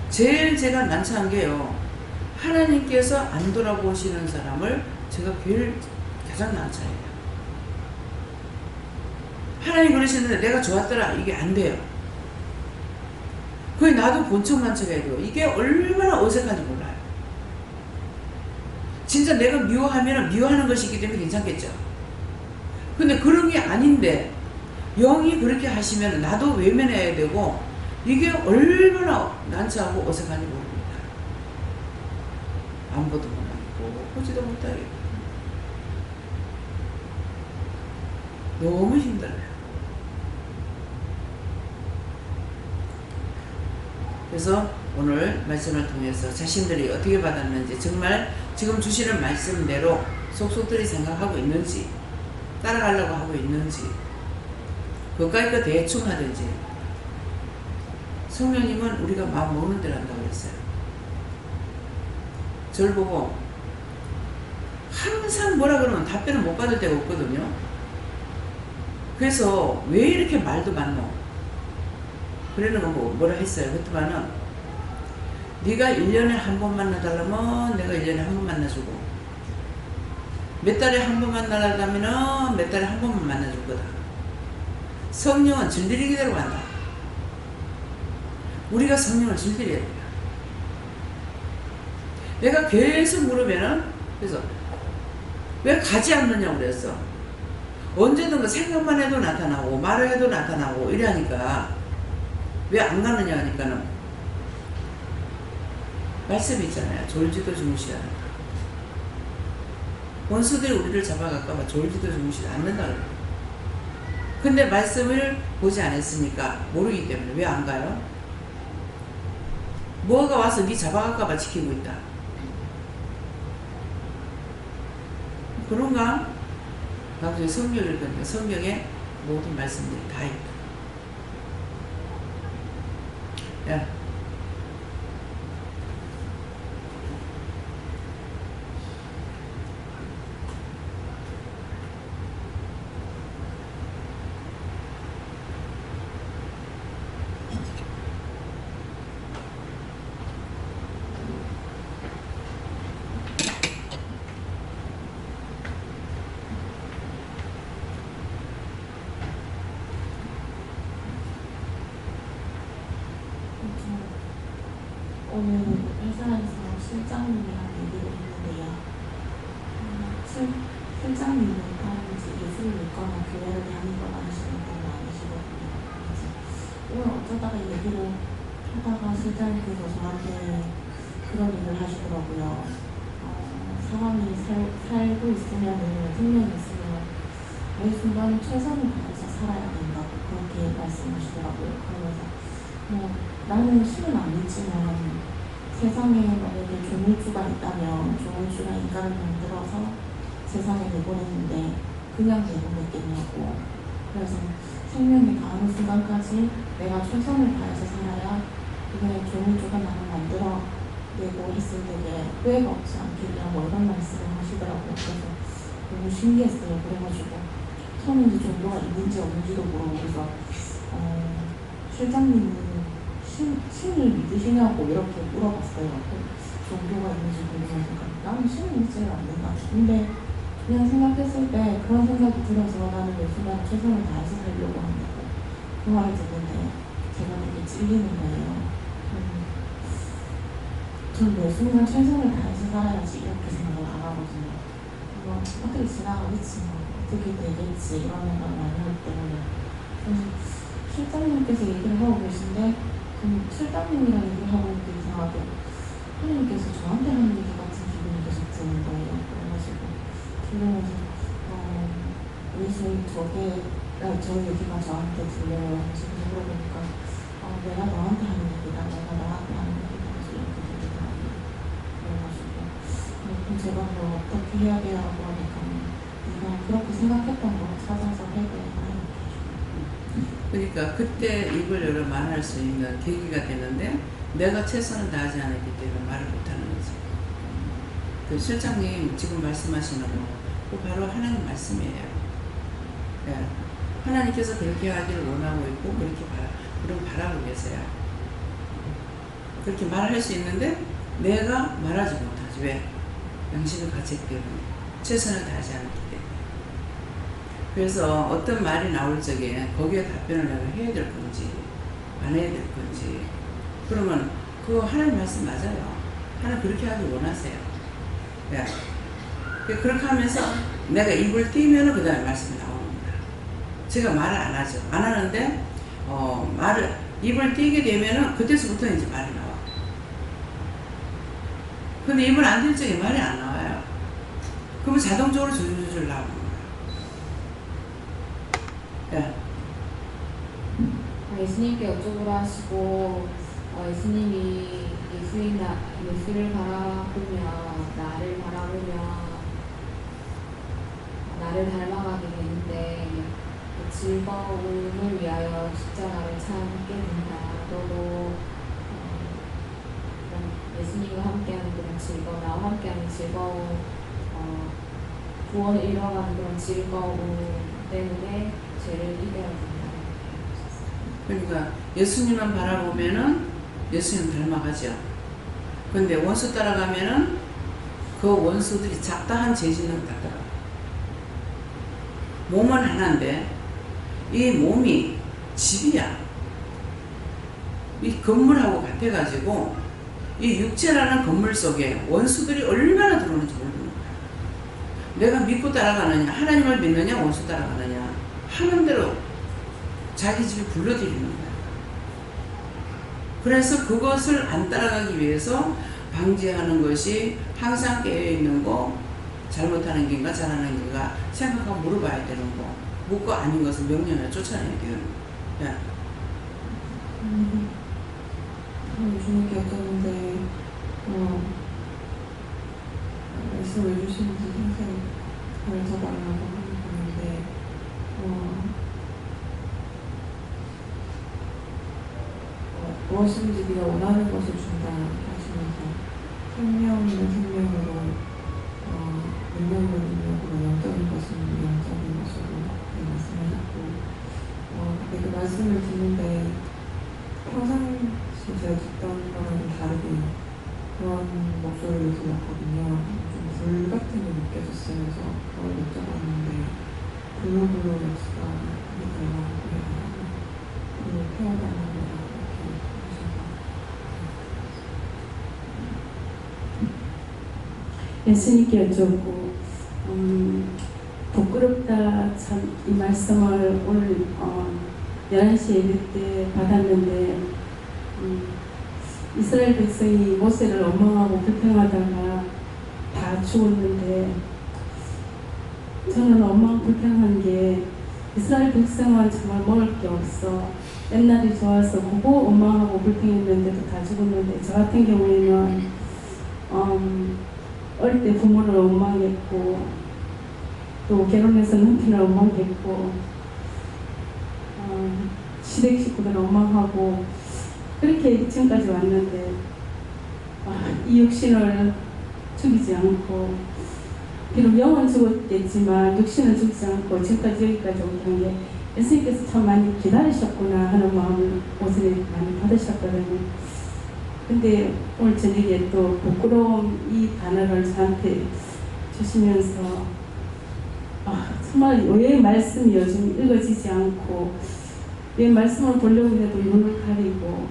제일 제가 난처한 게요, 하나님께서 안 돌아보시는 사람을 제가 가장 난처해요. 하나님 그러시는데 내가 좋았더라 이게 안 돼요. 거의 나도 본척만척 해도 이게 얼마나 어색한지 몰라요. 진짜 내가 미워하면 미워하는 것이기 때문에 괜찮겠죠. 근데 그런 게 아닌데 영이 그렇게 하시면 나도 외면해야 되고 이게 얼마나 난처하고 어색한지 모릅니다. 안보도 못하겠고 보지도 못하겠고 너무 힘들어요. 그래서 오늘 말씀을 통해서 자신들이 어떻게 받았는지, 정말 지금 주시는 말씀대로 속속들이 생각하고 있는지, 따라가려고 하고 있는지, 그것까지 그 대충 하든지. 성령님은 우리가 마음 먹는 대로 한다고 했어요. 저를 보고 항상 뭐라 그러면 답변을 못 받을 때가 없거든요. 그래서 왜 이렇게 말도 많노? 그러는 거 뭐라 했어요. 그때만은 네가 1년에 한 번 만나달라면 내가 1년에 한 번 만나주고, 몇 달에 한 번 만나려면 몇 달에 한 번만 만나줄 거다. 성령은 질들이기대로 간다. 우리가 성령을 질들여야 돼요. 내가 계속 물으면은, 그래서 왜 가지 않느냐고 그랬어. 언제든 그 생각만 해도 나타나고 말을 해도 나타나고 이러니까 왜 안 가느냐 하니까는 말씀이 있잖아요. 졸지도 주무시지 않는다. 원수들이 우리를 잡아갈까봐 졸지도 주무시지 않는다 그래요. 근데 말씀을 보지 않았으니까 모르기 때문에 왜 안 가요? 뭐가 와서 네 잡아갈까봐 지키고 있다. 그런가? 나중에 성경을 읽으니까 성경에 모든 말씀들이 다 있다. 야. 오늘 회사에서 실장님이랑 얘기를 했는데요. 실장님은 다른지 예수를 믿거나 교회를 다니거나 하시는 분은 아니시거든요. 오늘 어쩌다가 얘기를 하다가 실장님께서 저한테 그런 얘기를 하시더라고요. 사람이 살고 있으면, 생명이 있으면 매 순간 최선을 다해서 살아야 된다고 그렇게 말씀하시더라고요. 그러면서 나는 실은 안 믿지만 세상에 만약에 조물주가 있다면 조물주가 인간을 만들어서 세상에 내보냈는데 그냥 내보냈겠냐고. 그래서 생명이 다하는 순간까지 내가 최선을 다해서 살아야 그게 조물주가 나를 만들어내고 있을 때에 후회가 없지 않겠냐 이런 말씀을 하시더라고요. 그래서 너무 신기했어요. 그래가지고 처음에 이제 종교가 있는지 없는지도 모르고, 실장님은 신을 믿으시냐고 이렇게 물어봤어요. 종교가 있는지 궁금하니까 나는 신을 믿지를 않는다. 근데 그냥 생각했을 때 그런 생각이 들어서 나는 매 순간 최선을 다해서 살려고 한다고 그 말을 듣는데 제가 되게 찔리는 거예요. 전 매 순간 최선을 다해서 살아야지 이렇게 생각을 안 하거든요. 어떻게 지나가겠지, 어떻게 되겠지 이런 생각을 많이 하기 때문에. 그래서 실장님께서 얘기를 하고 계신데 실장님이랑 얘기를 하고 있는데 이상하게 하나님께서 저한테 하는 얘기 같은 기분이 계속 드는 거예요. 그래가지고 들으면서 왜 저 얘기가 저한테 들려요? 그래서 물어보니까 내가 너한테 하는 얘기다, 내가 너한테 하는 얘기다, 그래서 이렇게 들리더라고요. 그래가지고 그럼 제가 뭐 어떻게 해야 되라고 하니까 네가 그렇게 생각했던 거 찾아서 해결해라 이렇게. 그러니까 그때 입을 열어 말할 수 있는 계기가 되는데 내가 최선을 다하지 않았기 때문에 말을 못하는 거지. 그 실장님 지금 말씀하시는 거 그거 바로 하나님 말씀이에요. 예. 하나님께서 그렇게 하기를 원하고 있고 그렇게 바라고 계세요. 그렇게 말할 수 있는데 내가 말하지 못하지. 왜? 양심의 가책 때문에 최선을 다하지 않았기 때문에. 그래서 어떤 말이 나올 적에 거기에 답변을 내가 해야 될 건지 안 해야 될 건지 그러면 그거 하나님 말씀 맞아요. 하나님 그렇게 하길 원하세요. 예. 그렇게 하면서 내가 입을 띄면 그 다음에 말씀이 나옵니다. 제가 말을 안 하죠. 안 하는데 입을 띄게 되면은 그때서부터 이제 말이 나와. 근데 입을 안 띄울 적에 말이 안 나와요. 그러면 자동적으로 줄줄줄 나오는 거예요. 예. 예수님께 여쭤보라 하시고 예수님이 예수를 바라보며 나를 닮아가게 되는데 그 즐거움을 위하여 십자가를 참게 된다. 너도 예수님과 함께하는 그런 즐거움, 나와 함께하는 즐거움, 구원을 이뤄가는 그런 즐거움 때문에 죄를 이겨야 된다. 그러니까 예수님만 바라보면은 예수님 닮아가죠. 근데 원수 따라가면은 그 원수들이 잡다한 죄 짓는 것 같더라고요. 몸은 하나인데 이 몸이 집이야. 이 건물하고 같아가지고 이 육체라는 건물 속에 원수들이 얼마나 들어오는지 모르는 거야. 내가 믿고 따라가느냐, 하나님을 믿느냐, 원수 따라가느냐 하는 대로 자기 집에 불러들이는 거야. 그래서 그것을 안 따라가기 위해서 방지하는 것이 항상 깨어있는 거, 잘못하는 게인가 잘하는 게인가 생각하고 물어봐야 되는 거, 묻고 아닌 것은 명령을 쫓아내야 되는 거. 야. 주님께 여쭤는데 말씀을 해주시는지 생생히 가르쳐달라고 하는 건데 무엇인지 네가 원하는 것을 준다 하시면서 생명이면 생명으로 능력이면 능력으로 영적인 것은 영적인 것으로 말씀하셨고 근데 그 말씀을 듣는데 평상시 제가 듣던 거랑 다르게 그런 목소리를 들었거든요. 좀 불 같은 게 느껴졌어요. 그래서 그걸 여쭤봤는데 블루블루 역사가 그게 들어가는 거예요. 그걸 태워달라는 거라고 이렇게 하셔서 예수님께 여쭙고 부끄럽다 참 이 말씀을 오늘 11시 예배 때 받았는데 이스라엘 백성이 모세를 원망하고 불평하다가 다 죽었는데 저는 원망 불평한 게 이스라엘 백성은 정말 먹을 게 없어 옛날이 좋아서 그거 원망하고 불평했는데도 다 죽었는데 저 같은 경우에는 어릴 때 부모를 원망했고 또 결혼해서 남편을 원망했고 시댁 식구들을 원망하고 그렇게 지금까지 왔는데 이 육신을 죽이지 않고 비록 영은 죽었겠지만 육신은 죽지 않고 지금까지 여기까지 오게 한 게 예수님께서 참 많이 기다리셨구나 하는 마음을 옷을 많이 받으셨거든요. 근데 오늘 저녁에 또 부끄러움 이 단어를 저한테 주시면서 정말 왜 말씀이 요즘 읽어지지 않고 왜 말씀을 보려고 해도 눈을 가리고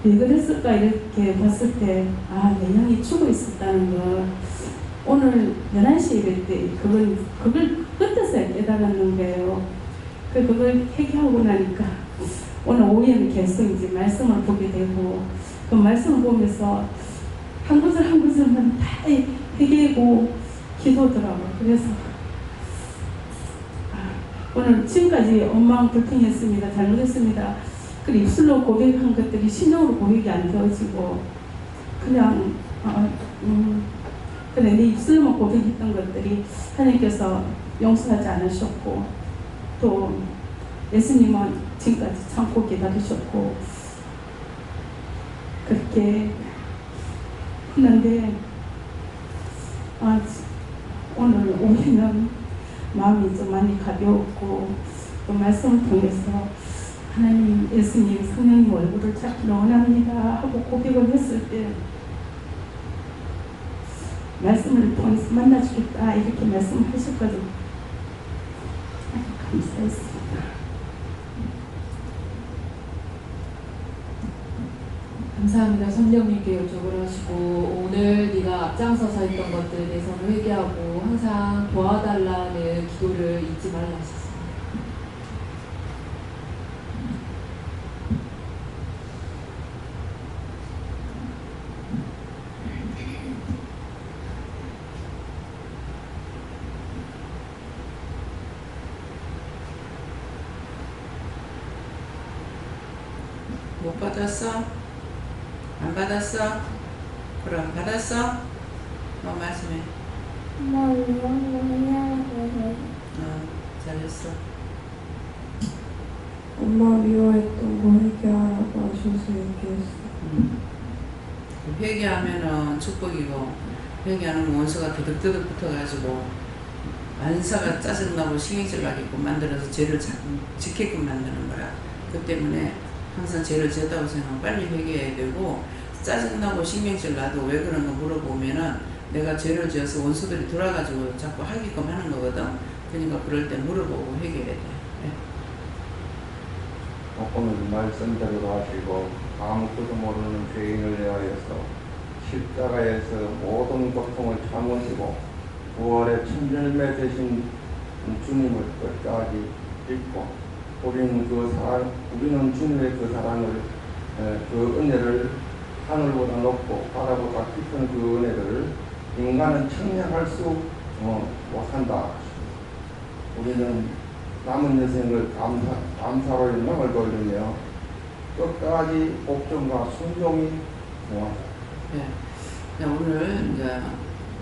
왜 그랬을까 이렇게 봤을 때 내 영이 죽어 있었다는 걸 오늘 11시 예배 때 그걸 끝에서 깨달았는 거예요. 그걸 회개하고 나니까 오늘 오후에는 계속 이제 말씀을 보게 되고 그 말씀을 보면서 한 구절 한 구절만 다 회개하고 기도더라고요. 그래서 오늘 지금까지 원망 불평했습니다. 잘못했습니다. 그 입술로 고백한 것들이 신용으로 고백이 안 되어지고 그냥 근데 내 입술로만 고백했던 것들이 하나님께서 용서하지 않으셨고 또 예수님은 지금까지 참고 기다리셨고 그렇게 했는데 오늘 오해는 마음이 좀 많이 가벼웠고 또 말씀을 통해서 하나님, 예수님, 성령님 얼굴을 찾기를 원합니다 하고 고백을 했을 때 말씀을 통해서 만나주겠다 이렇게 말씀을 하셨거든요. 아주 감사했습니다. 감사합니다. 성령님께 요청을 하시고 오늘 네가 앞장서서 했던 것들에 대해서는 회개하고 항상 도와달라는 기도를 잊지 말라 하셨습니다. 못 받았어? 안 받았어? 그럼 받았어? 말씀해. 엄마 미워하고 잘했어. 엄마 미워했던 거 회개하라고 하셔서 얘기했어. 회개하면은 축복이고 회개하는 원수가 드득드득 붙어가지고 만사가 짜증나고 신경질 나게끔 만들어서 죄를 지게끔 만드는 거야. 그 때문에 항상 죄를 지었다고 생각하면 빨리 회개해야 되고 짜증나고 신경질 나도 왜 그런 거 물어보면은 내가 죄를 지어서 원수들이 돌아가지고 자꾸 하게끔 하는 거거든. 그러니까 그럴 때 물어보고 회개해야 돼. 오늘 말씀대로 하시고 아무것도 모르는 죄인을 위하여서 십자가에서 모든 고통을 참으시고 부활의 천절매 되신 주님을 끝까지 믿고 우리는 주님의 그 사랑을 그 은혜를 하늘보다 높고 바다보다 깊은 그 은혜를 인간은 청량할 수 못한다. 우리는 남은 여생을 감사로 영광을 돌리며 끝까지 복종과 순종이 중요하다. 네. 오늘 이제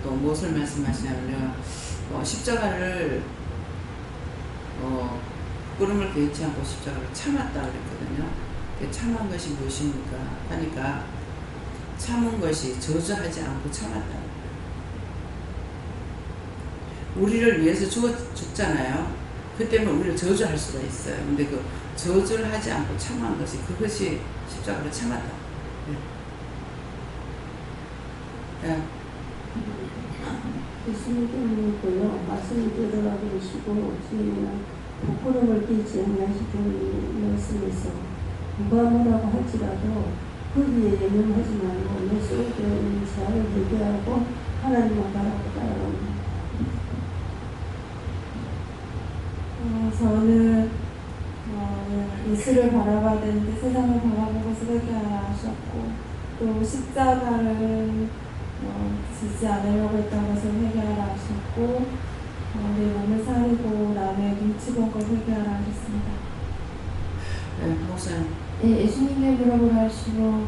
또 무엇을 말씀하시냐면요. 십자가를 구름을 개의치 않고 십자가를 참았다 그랬거든요. 참은 것이 무엇입니까? 하니까 참은 것이 저주하지 않고 참았다. 우리를 위해서 죽잖아요. 그 때문에 우리를 저주할 수가 있어요. 근데 그 저주를 하지 않고 참은 것이 그것이 십자가를 참았다. 네. 예수님께서는요 말씀을 들으라고 그러시고 주님은 부끄러움을 끼지 않으시는 말씀에서 누가 뭐라고 할지라도 거기에 연연하지 말고 내 속에 있는 죄를 회개하고 하나님만 바라고 따라갑니다. 저는 예수를 바라봐야 되는데 세상을 바라보고서 회개하라 하셨고 또 십자가를 지지 않으려고 했던 것을 회개하라 하셨고 내 몸을 사리고 남의 눈치 본 걸 회개하라 하셨습니다. 네, 목사님. 네, 예수님께 물어보라 하시고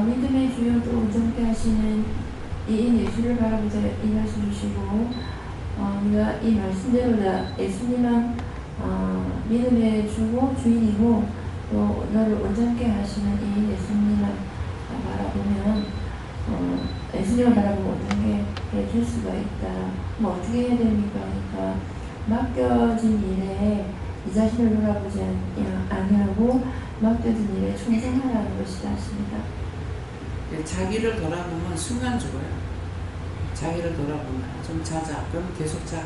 믿음의 주요도 온전케 하시는 이인 예수를 바라보자 이 말씀 주시고 우리가 이 말씀대로 예수님은 믿음의 주고 주인이고 또 너를 온전케 하시는 이 예수님을 바라보면 예수님을 바라보고 온전케 해줄 수가 있다. 어떻게 해야 됩니까? 그러니까 맡겨진 일에 이 자신을 돌아보지 아니하고 맡겨진 일에 충성하라는 것이다 하십니다. 자기를 돌아보면 순간 죽어요. 자기를 돌아보면 좀 자자. 그럼 계속 자.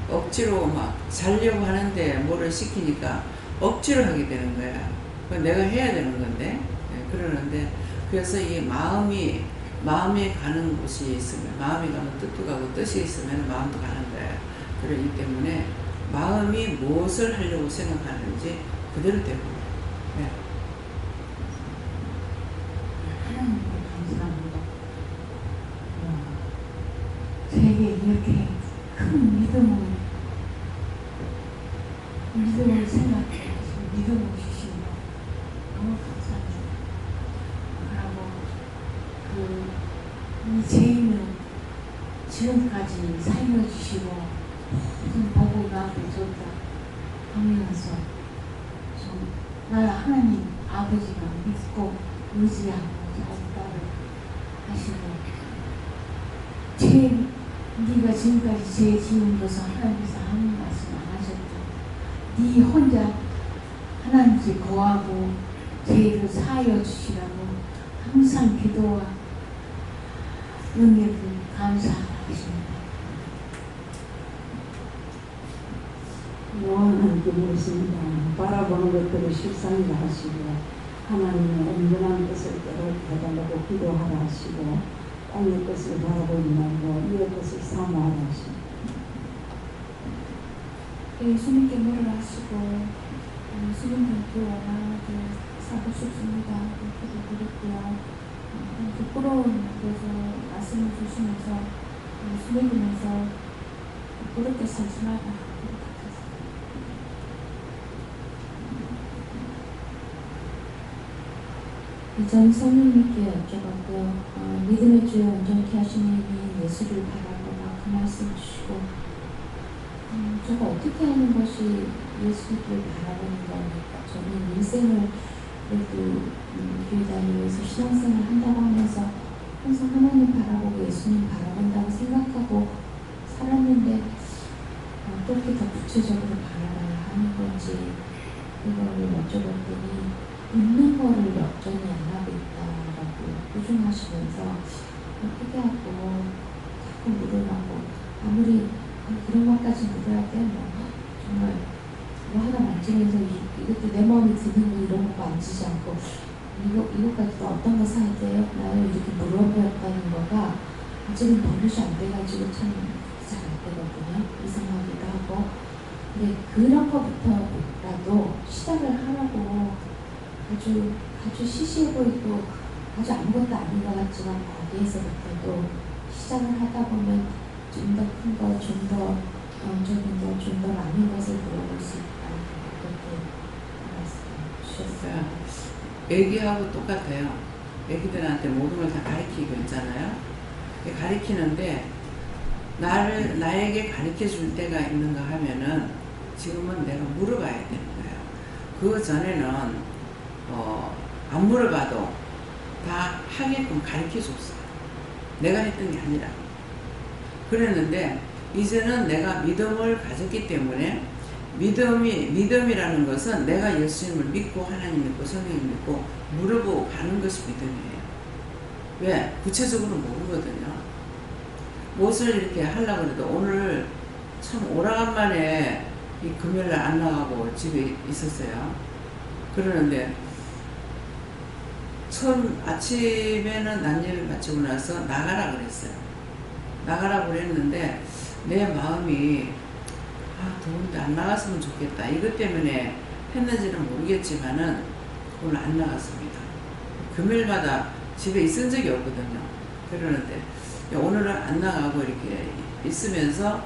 억지로 막 자려고 하는데 뭐를 시키니까 억지로 하게 되는 거야. 내가 해야 되는 건데 그러는데 그래서 이 마음이 가는 곳이 있으면 마음이 가면 뜻도 가고 뜻이 있으면 마음도 가는 거야. 그렇기 때문에 마음이 무엇을 하려고 생각하는지 그대로 되고. 네. 하나님 감사합니다. 제게 이렇게 큰 믿음을 생각해 믿음을 주신 거 너무 감사합니다. 그리고 이 죄인은 지금까지 살려주시고 모든 복을 나한테 줬다 하면서 좀 나의 하나님 아버지가 믿고 의지하고 살다를 하시고 네가 지금까지 죄 지은 것을 하나님께서 아무 말씀 안 하셨죠. 네 혼자 하나님 집 거하고 죄를 사하여 주시라고 항상 기도와 은혜를 감사하십니다. 영원하게 모습니다. 바라보는 것들을 실상이라 하시고 하나님의 온전한 것을 깨닫게 해달라고 기도하라 하시고 땅의 것을 바라보지 말고 이의 것을 사모하라 하시고 예수님께 물을 하시고 예수님께 원하게 사고 싶습니다. 기도 드렸고요. 부끄러운 곳에서 말씀을 주시면서 예수님께서 부끄럽게 살지 마라. 이전 성령님께 여쭤봤고요. 믿음의 주여 온전케 하시는 이미 예수를 바라보라 그 말씀 주시고 제가 어떻게 하는 것이 예수를 바라보는 겁니까? 저는 인생을 그래도 교회 다니면서 신앙생활 한다고 하면서 항상 하나님 바라보고 예수님 바라본다고 생각하고 살았는데 어떻게 더 구체적으로 바라봐야 하는 건지 이거를 여쭤봤더니 있는 거를 여전히 안 하고 있다라고 꾸중하시면서 어떻게 하고 자꾸 물으라고 아무리 그런 것까지 물어야 돼 뭐 정말 뭐 하나 만지면서 이것도 내 마음에 드는 거 이런 거 만지지 않고 이것까지 또 어떤 거 사야 돼요? 나를 이렇게 물어보였다는 거가 아직은 버릇이 안 돼가지고 참 잘 안 되거든요. 이상하기도 하고 근데 그런 거부터라도 시작을 하라고 아주 시시해 보이고 아주 아무것도 아닌 것 같지만 거기에서부터도 시작을 하다 보면 좀 더 큰 거, 좀 더 영적인 거, 좀 더 많은 것을 물어볼 수 있다. 그렇게 말씀 주셨어요. 애기하고 똑같아요. 애기들한테 모든 걸 다 가르치고 있잖아요. 가르치는데 나에게 가르쳐 줄 때가 있는가 하면은 지금은 내가 물어봐야 되는 거예요. 그 전에는 안 물어봐도 다 하게끔 가르쳐 줬어요. 내가 했던 게 아니라. 그랬는데 이제는 내가 믿음을 가졌기 때문에 믿음이라는 것은 내가 예수님을 믿고 하나님 믿고 성령 믿고 물어보고 가는 것이 믿음이에요. 왜? 구체적으로 모르거든요. 무엇을 이렇게 하려고 해도 오늘 참 오라간만에 이 금요일날 안 나가고 집에 있었어요. 그러는데 처음 아침에는 낯일 마치고 나서 나가라 그랬어요. 나가라고 그랬는데 내 마음이 더운데 안 나갔으면 좋겠다. 이것 때문에 했는지는 모르겠지만은 오늘 안 나갔습니다. 금요일마다 집에 있은 적이 없거든요. 그러는데 오늘은 안 나가고 이렇게 있으면서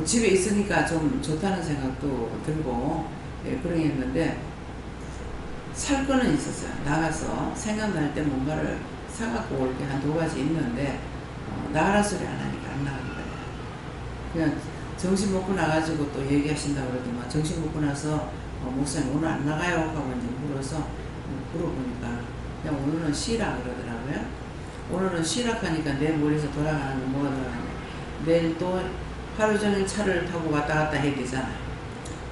집에 있으니까 좀 좋다는 생각도 들고 그러겠는데 살 거는 있었어요. 나가서 생각날 때 뭔가를 사갖고 올 게 한 2가지 있는데 나가라 소리 안 하니까 안 나가는 거예요. 그냥 정신 먹고 나가지고 또 얘기하신다고 그러더만 정신 먹고 나서 목사님 오늘 안 나가요? 하고 이제 물어보니까 그냥 오늘은 쉬라 그러더라고요. 오늘은 쉬라 하니까 내 머리에서 돌아가는 건 뭐가 돌아가냐. 내일 또 하루 종일 차를 타고 왔다 갔다 해야 되잖아.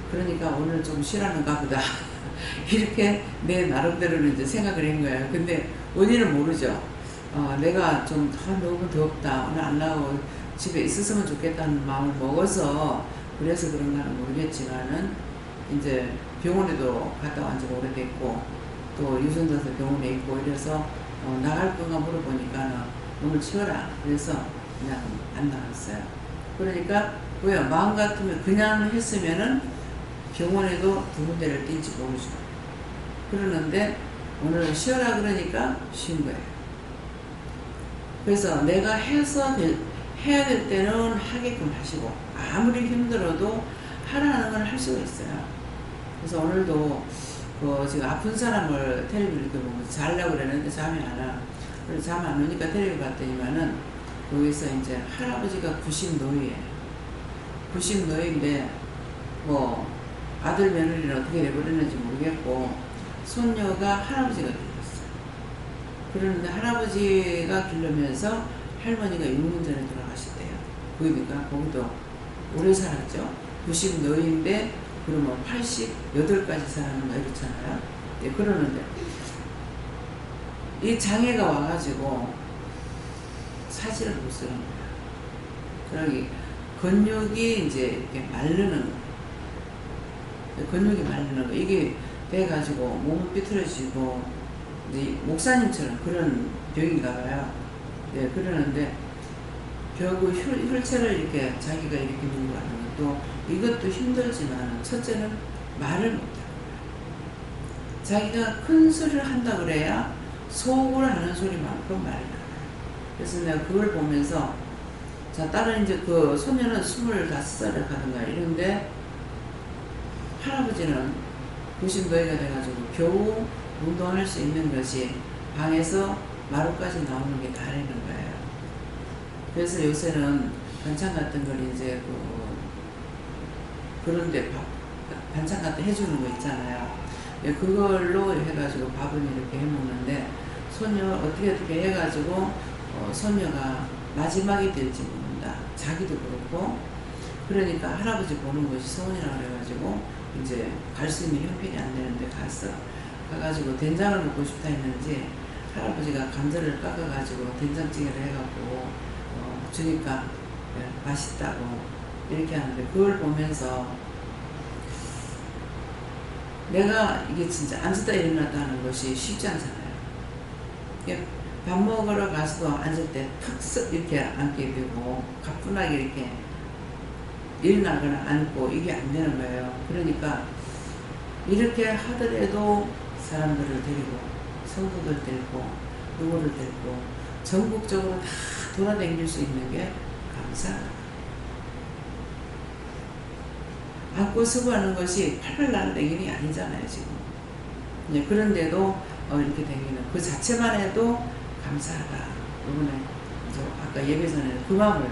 그러니까 오늘 좀 쉬라는가 보다. 이렇게 내 나름대로는 이제 생각을 한 거예요. 근데 원인은 모르죠. 내가 좀 너무 덥다. 오늘 안 나가고 집에 있었으면 좋겠다는 마음을 먹어서 그래서 그런가는 모르겠지만은 이제 병원에도 갔다 온 지가 오래됐고 또 유전자서 병원에 있고 이래서 나갈 건가 물어보니까 오늘 쉬어라. 그래서 그냥 안 나갔어요. 그러니까 왜요? 마음 같으면 그냥 했으면은 병원에도 2군데를 뛴지 모르죠. 그러는데 오늘은 쉬어라 그러니까 쉰 거예요. 그래서 내가 해야 될 때는 하게끔 하시고 아무리 힘들어도 하라는 걸 할 수가 있어요. 그래서 오늘도 지금 아픈 사람을 텔레비를 이렇게 보면서 자려고 그랬는데 잠이 안 와. 그래서 잠 안 오니까 데려갔더니만은 거기서 이제 할아버지가 90노예요. 90노인데 뭐 아들 며느리는 어떻게 돼버렸는지 모르겠고 손녀가 할아버지가 길렀어요. 그러는데 할아버지가 길르면서 할머니가 6년 전에 돌아가셨대요. 그러니까 거기도 오래 살았죠. 90노인데 그러면 88까지 살았는가 이렇잖아요. 예, 그러는데 이 장애가 와가지고 사지를 못 쓰는 거야. 그러기 근육이 이제 이렇게 마르는 거. 근육이 마르는 거. 이게 돼가지고 몸은 삐뚤어지고 이제 목사님처럼 그런 병인가 봐요. 예, 그러는데 결국 혈체를 이렇게 자기가 이렇게 밀고 하는 것도 이것도 힘들지만 첫째는 말을 못해요. 자기가 큰 소리를 한다 그래야 속으로 하는 소리만큼 말이 나요. 그래서 내가 그걸 보면서 자 다른 이제 그 소녀는 25살에 가든가 이런데 할아버지는 90노예가 돼가지고 겨우 운동할 수 있는 것이 방에서 마루까지 나오는 게 다르는 거예요. 그래서 요새는 반찬 같은 걸 이제 그런데 반찬 같은 해주는 거 있잖아요. 예, 그걸로 해가지고 밥을 이렇게 해먹는데 소녀 어떻게 해가지고 소녀가 마지막이 될지 모른다. 자기도 그렇고 그러니까 할아버지 보는 것이 소원이라고 그래가지고 이제 갈 수 있는 형편이 안 되는데 가가지고 된장을 먹고 싶다 했는지 할아버지가 감자를 깎아가지고 된장찌개를 해갖고 주니까 예, 맛있다고 이렇게 하는데 그걸 보면서 내가 이게 진짜 앉았다 일어났다 하는 것이 쉽지 않잖아요. 밥 먹으러 가서도 앉을 때 턱 이렇게 앉게 되고 가뿐하게 이렇게 일어나거나 앉고 이게 안 되는 거예요. 그러니까 이렇게 하더라도 사람들을 데리고 성도들 데리고 누구를 데리고 전국적으로 다 돌아다닐 수 있는 게 감사하다. 앉고 서고 하는 것이 팔팔 나는 일이 아니잖아요 지금. 네, 그런데도 이렇게 다니는 그 자체만 해도 감사하다. 이번에 아까 예배 전에 그 마음을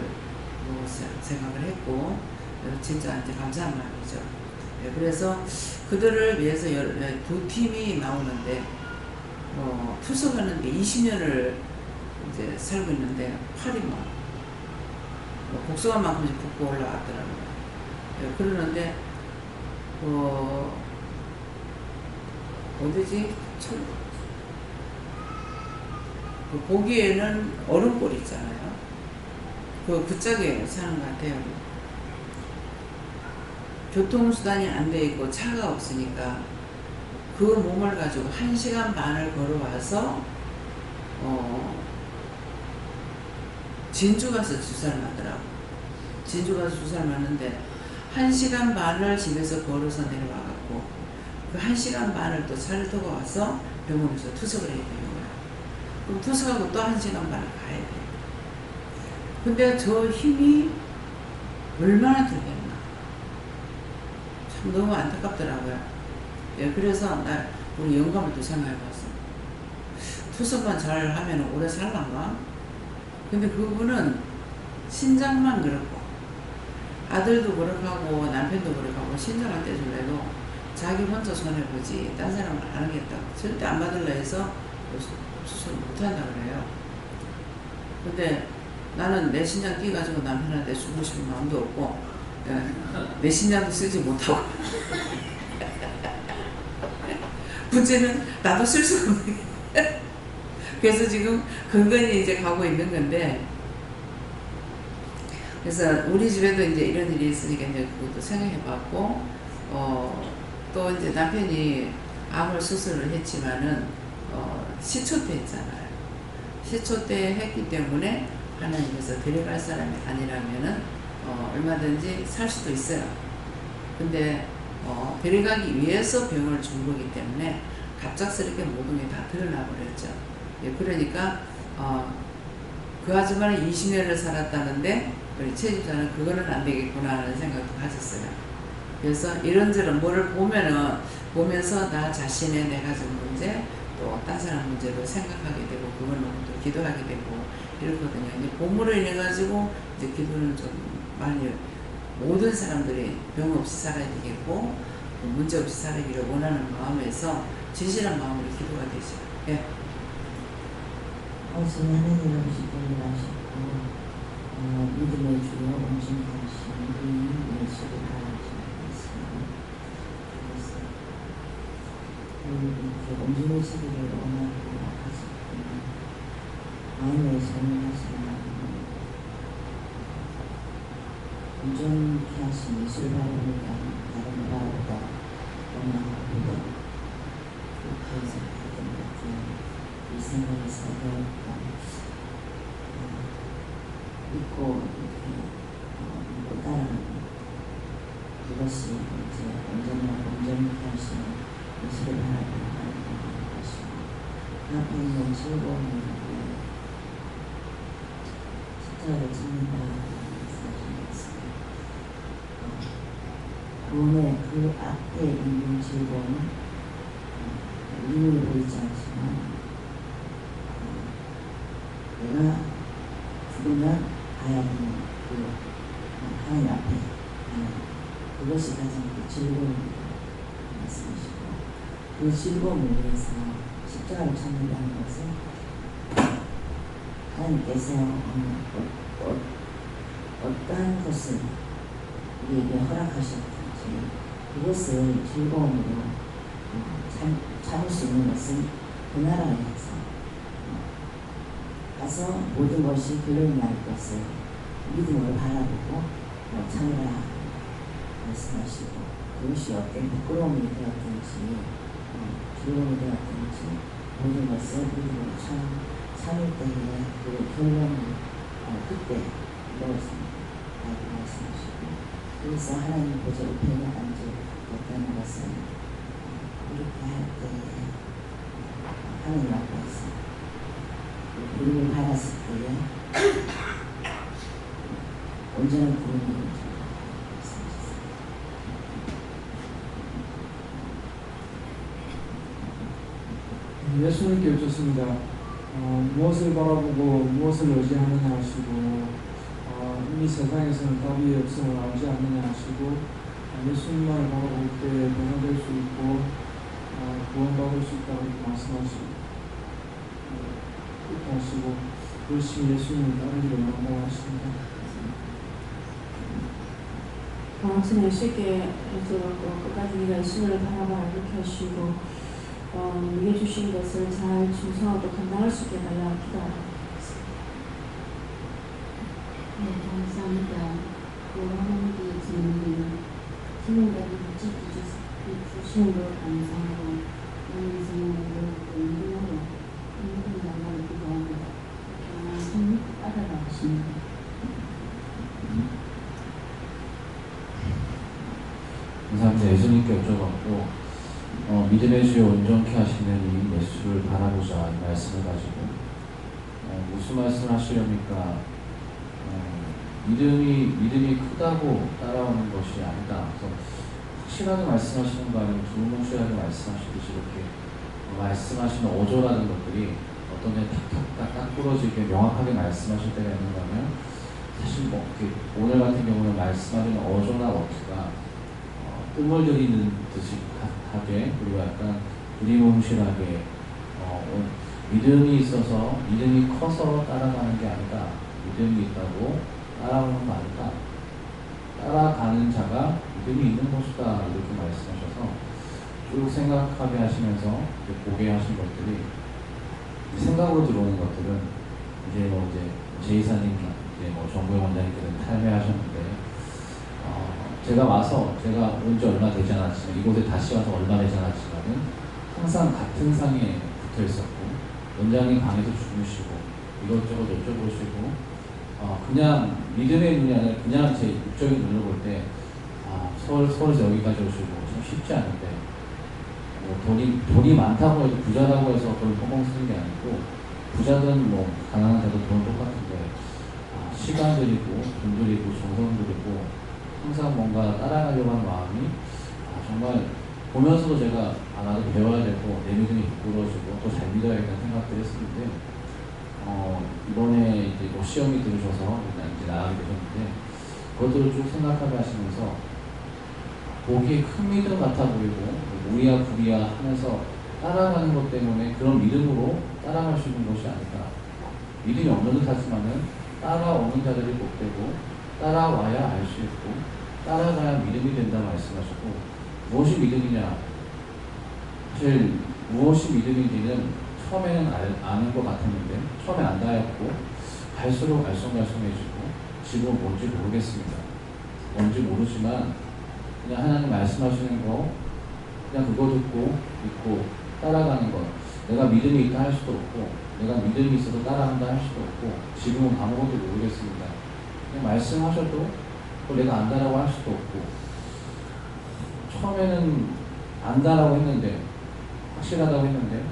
생각을 했고 진짜 이제 감사한 마음이죠. 네, 그래서 그들을 위해서 두 팀이 나오는데 투석하는데 20년을 이제 살고 있는데 팔이 곡성한만큼 붓고 올라왔더라고요. 네, 그러는데 어디지? 보기에는 얼음골 있잖아요. 그 짝에 사는 것 같아요. 교통수단이 안 돼 있고 차가 없으니까 그 몸을 가지고 1시간 반을 걸어와서 진주 가서 주사를 맞더라고. 진주 가서 주사를 맞는데 1시간 반을 집에서 걸어서 내려와갖고 그 1시간 반을 또 차를 타고 와서 병원에서 투석을 해야 되는 거야. 그럼 투석하고 또 1시간 반을 가야 돼. 근데 저 힘이 얼마나 들겠나. 참 너무 안타깝더라고요. 예, 그래서 우리 영감을 또 생각해봤어. 투석만 잘 하면 오래 살란가? 근데 그분은 신장만 그렇고 아들도 그렇고 남편도 그렇고 신장을 떼줄래도 자기 혼자 손해보지 딴 사람은 안 하겠다고 절대 안 받으려 해서 수술 못한다 그래요. 근데 나는 내 신장 띄가지고 남편한테 쓰고 싶은 마음도 없고 내 신장도 쓰지 못하고 문제는 나도 쓸 수가 없는 게 그래서 지금 근근히 이제 가고 있는 건데 그래서 우리 집에도 이제 이런 일이 있으니까 이제 그것도 생각해봤고 또 이제 남편이 암을 수술을 했지만은 시초 때 했잖아요. 시초 때 했기 때문에 하나님께서 데려갈 사람이 아니라면은 얼마든지 살 수도 있어요. 근데 데려가기 위해서 병을 준 거기 때문에 갑작스럽게 모든 게 다 드러나 버렸죠. 예, 그러니까 그 아줌마는 20년을 살았다는데 우리 채집자는 그거는 안 되겠구나 하는 생각도 가졌어요. 그래서 이런저런 뭐를 보면서 나 자신의 내 가정 문제 또 딴 사람 문제도 생각하게 되고 그거는 또 기도하게 되고 이렇거든요. 이제 봄으로 인해 가지고 이제 기도는 좀 많이 모든 사람들이 병 없이 살아야 되겠고 문제 없이 살기를 원하는 마음에서 진실한 마음으로 기도가 되죠. 예. 어서 하나님 아버지 보내라시고 믿음의 주여 온전하신 우리 예수를 바라시겠습니다. 이렇게 온전해지기를 원하고 하셨구나. 마음에 선하시나 온전히 하신 예수를 바라보니까 다른 바라보다 원하고 그렇게 해서 하던 것들 이 생각이 서되었다. 믿고 이렇게 따라가는 그것이 이제 온전히 하시는 예수를 바라보는 것이고 그 앞에 있는 즐거움을 십자가를 짓는다 말씀하셨습니다. 구원의 그 앞에 있는 즐거움은 눈으로 보이지 않지만 내가 죽으면 가야 되는 그 하나님 앞에 가는 그것이 가장 그 즐거움입니다. 말씀하시고 그 즐거움을 위해서 십자가를 찾는다는 것은 하나님께서 어떠한 것을 우리에게 허락하셨든지 그것을 즐거움으로 참을 수 있는 것은 그 나라에 가서 모든 것이 결론이 날 것을 믿음으로 바라보고 참으라 말씀하시고 그것이 어떤 부끄러움이 되었든지 즐거움이 되었든지 모든 것을 믿음으로 참을 때에 그 결론을 그때 넣었습니다. 라고 말씀하시고 그래서 하나님 보좌 우편에 앉았다는 것은 이렇게 할 때에 하나님 앞에서 부름을 받았을 때에 온전한 부름을 예수님께 여쭙습니다. 무엇을 바라보고 무엇을 의지하느냐 하시고 이미 세상에서는 답이 없음을 알지 않느냐 하시고 예수님만을 바라볼 때 변화될 수 있고 구원받을 수 있다고 말씀하시고 그렇게 하시고 열심히 예수님을 따르기를 원한다고 하십니다. 아침에 쉽게 들어가고 끝까지 네가 예수를 바라봐라 이렇게 하시고 네게 주신 것을 잘 충성하고 감당할 수 있게 달라 기도하라. 네, 감사합니다. 하나님께 드리는 생명까지 주시는 것 감사하고 하나님 생명으로 인도하고 인도 나라를 기도합니다. 성령 따라가십니다. 감사합니다. 예수님께 여쭤봤고 믿음의 주여 온전케 하시는 이 예수를 바라보자 이 말씀을 가지고 무슨 말씀을 하시렵니까? 믿음이 크다고 따라오는 것이 아니다. 그래서 확실하게 말씀하시는 거 아니면 두루뭉실하게 말씀하시듯이 이렇게 말씀하시는 어조라는 것들이 어떤 데 탁탁탁 부러지게 명확하게 말씀하실 때가 있는가 하면 사실 오늘 같은 경우는 말씀하시는 어조나 어투가 뜸을 들이는 듯이 하게 그리고 약간 두리뭉실하게 믿음이 있어서 믿음이 커서 따라가는 게 아니다. 믿음이 있다고 따라오는 거 아니다. 따라가는 자가 믿음이 있는 것이다. 이렇게 말씀하셔서 쭉 생각하게 하시면서 보게 하신 것들이 생각으로 들어오는 것들은 이제 제2사님 정부의 원장님들은 탈매하셨는데 제가 온 지 얼마 되지 않았지만 이곳에 다시 와서 얼마 되지 않았지만은 항상 같은 상에 붙어 있었고 원장님 방에서 주무시고 이것저것 여쭤보시고 그냥 믿음의 눈이 아니라 그냥 제 육적인 눈을 볼 때 서울에서 여기까지 오시고 참 쉽지 않은데 돈이 많다고 해서 부자라고 해서 그걸 뻥뻥 쓰는 게 아니고 부자든 가난한 자도 돈 똑같은데 시간 들이고 돈 들이고 정성 들이고 항상 뭔가 따라가려고 하는 마음이 정말 보면서도 제가 나도 배워야 되고 내 믿음이 부끄러워지고 또 잘 믿어야겠다는 생각도 했었는데 이번에 이제 뭐 시험이 들으셔서 이제 나가게 되셨는데 그것들을 쭉 생각하게 하시면서 보기에 큰 믿음 같아 보이고 우리야 구리야 하면서 따라가는 것 때문에 그런 믿음으로 따라갈 수 있는 것이 아닐까. 믿음이 없는 듯 하지만은 따라오는 자들이 복되고 따라와야 알 수 있고 따라가야 믿음이 된다 말씀하시고 무엇이 믿음이냐? 사실 무엇이 믿음인지는 처음에는 아는 것 같았는데 처음에 안다였고 갈수록 알쏭달쏭해지고 지금은 뭔지 모르겠습니다. 뭔지 모르지만 그냥 하나님 말씀하시는 거 그냥 그거 듣고 믿고 따라가는 것. 내가 믿음이 있다 할 수도 없고 내가 믿음이 있어서 따라간다 할 수도 없고 지금은 아무것도 모르겠습니다. 그냥 말씀하셔도 내가 안다라고 할 수도 없고 처음에는 안다라고 했는데 확실하다고 했는데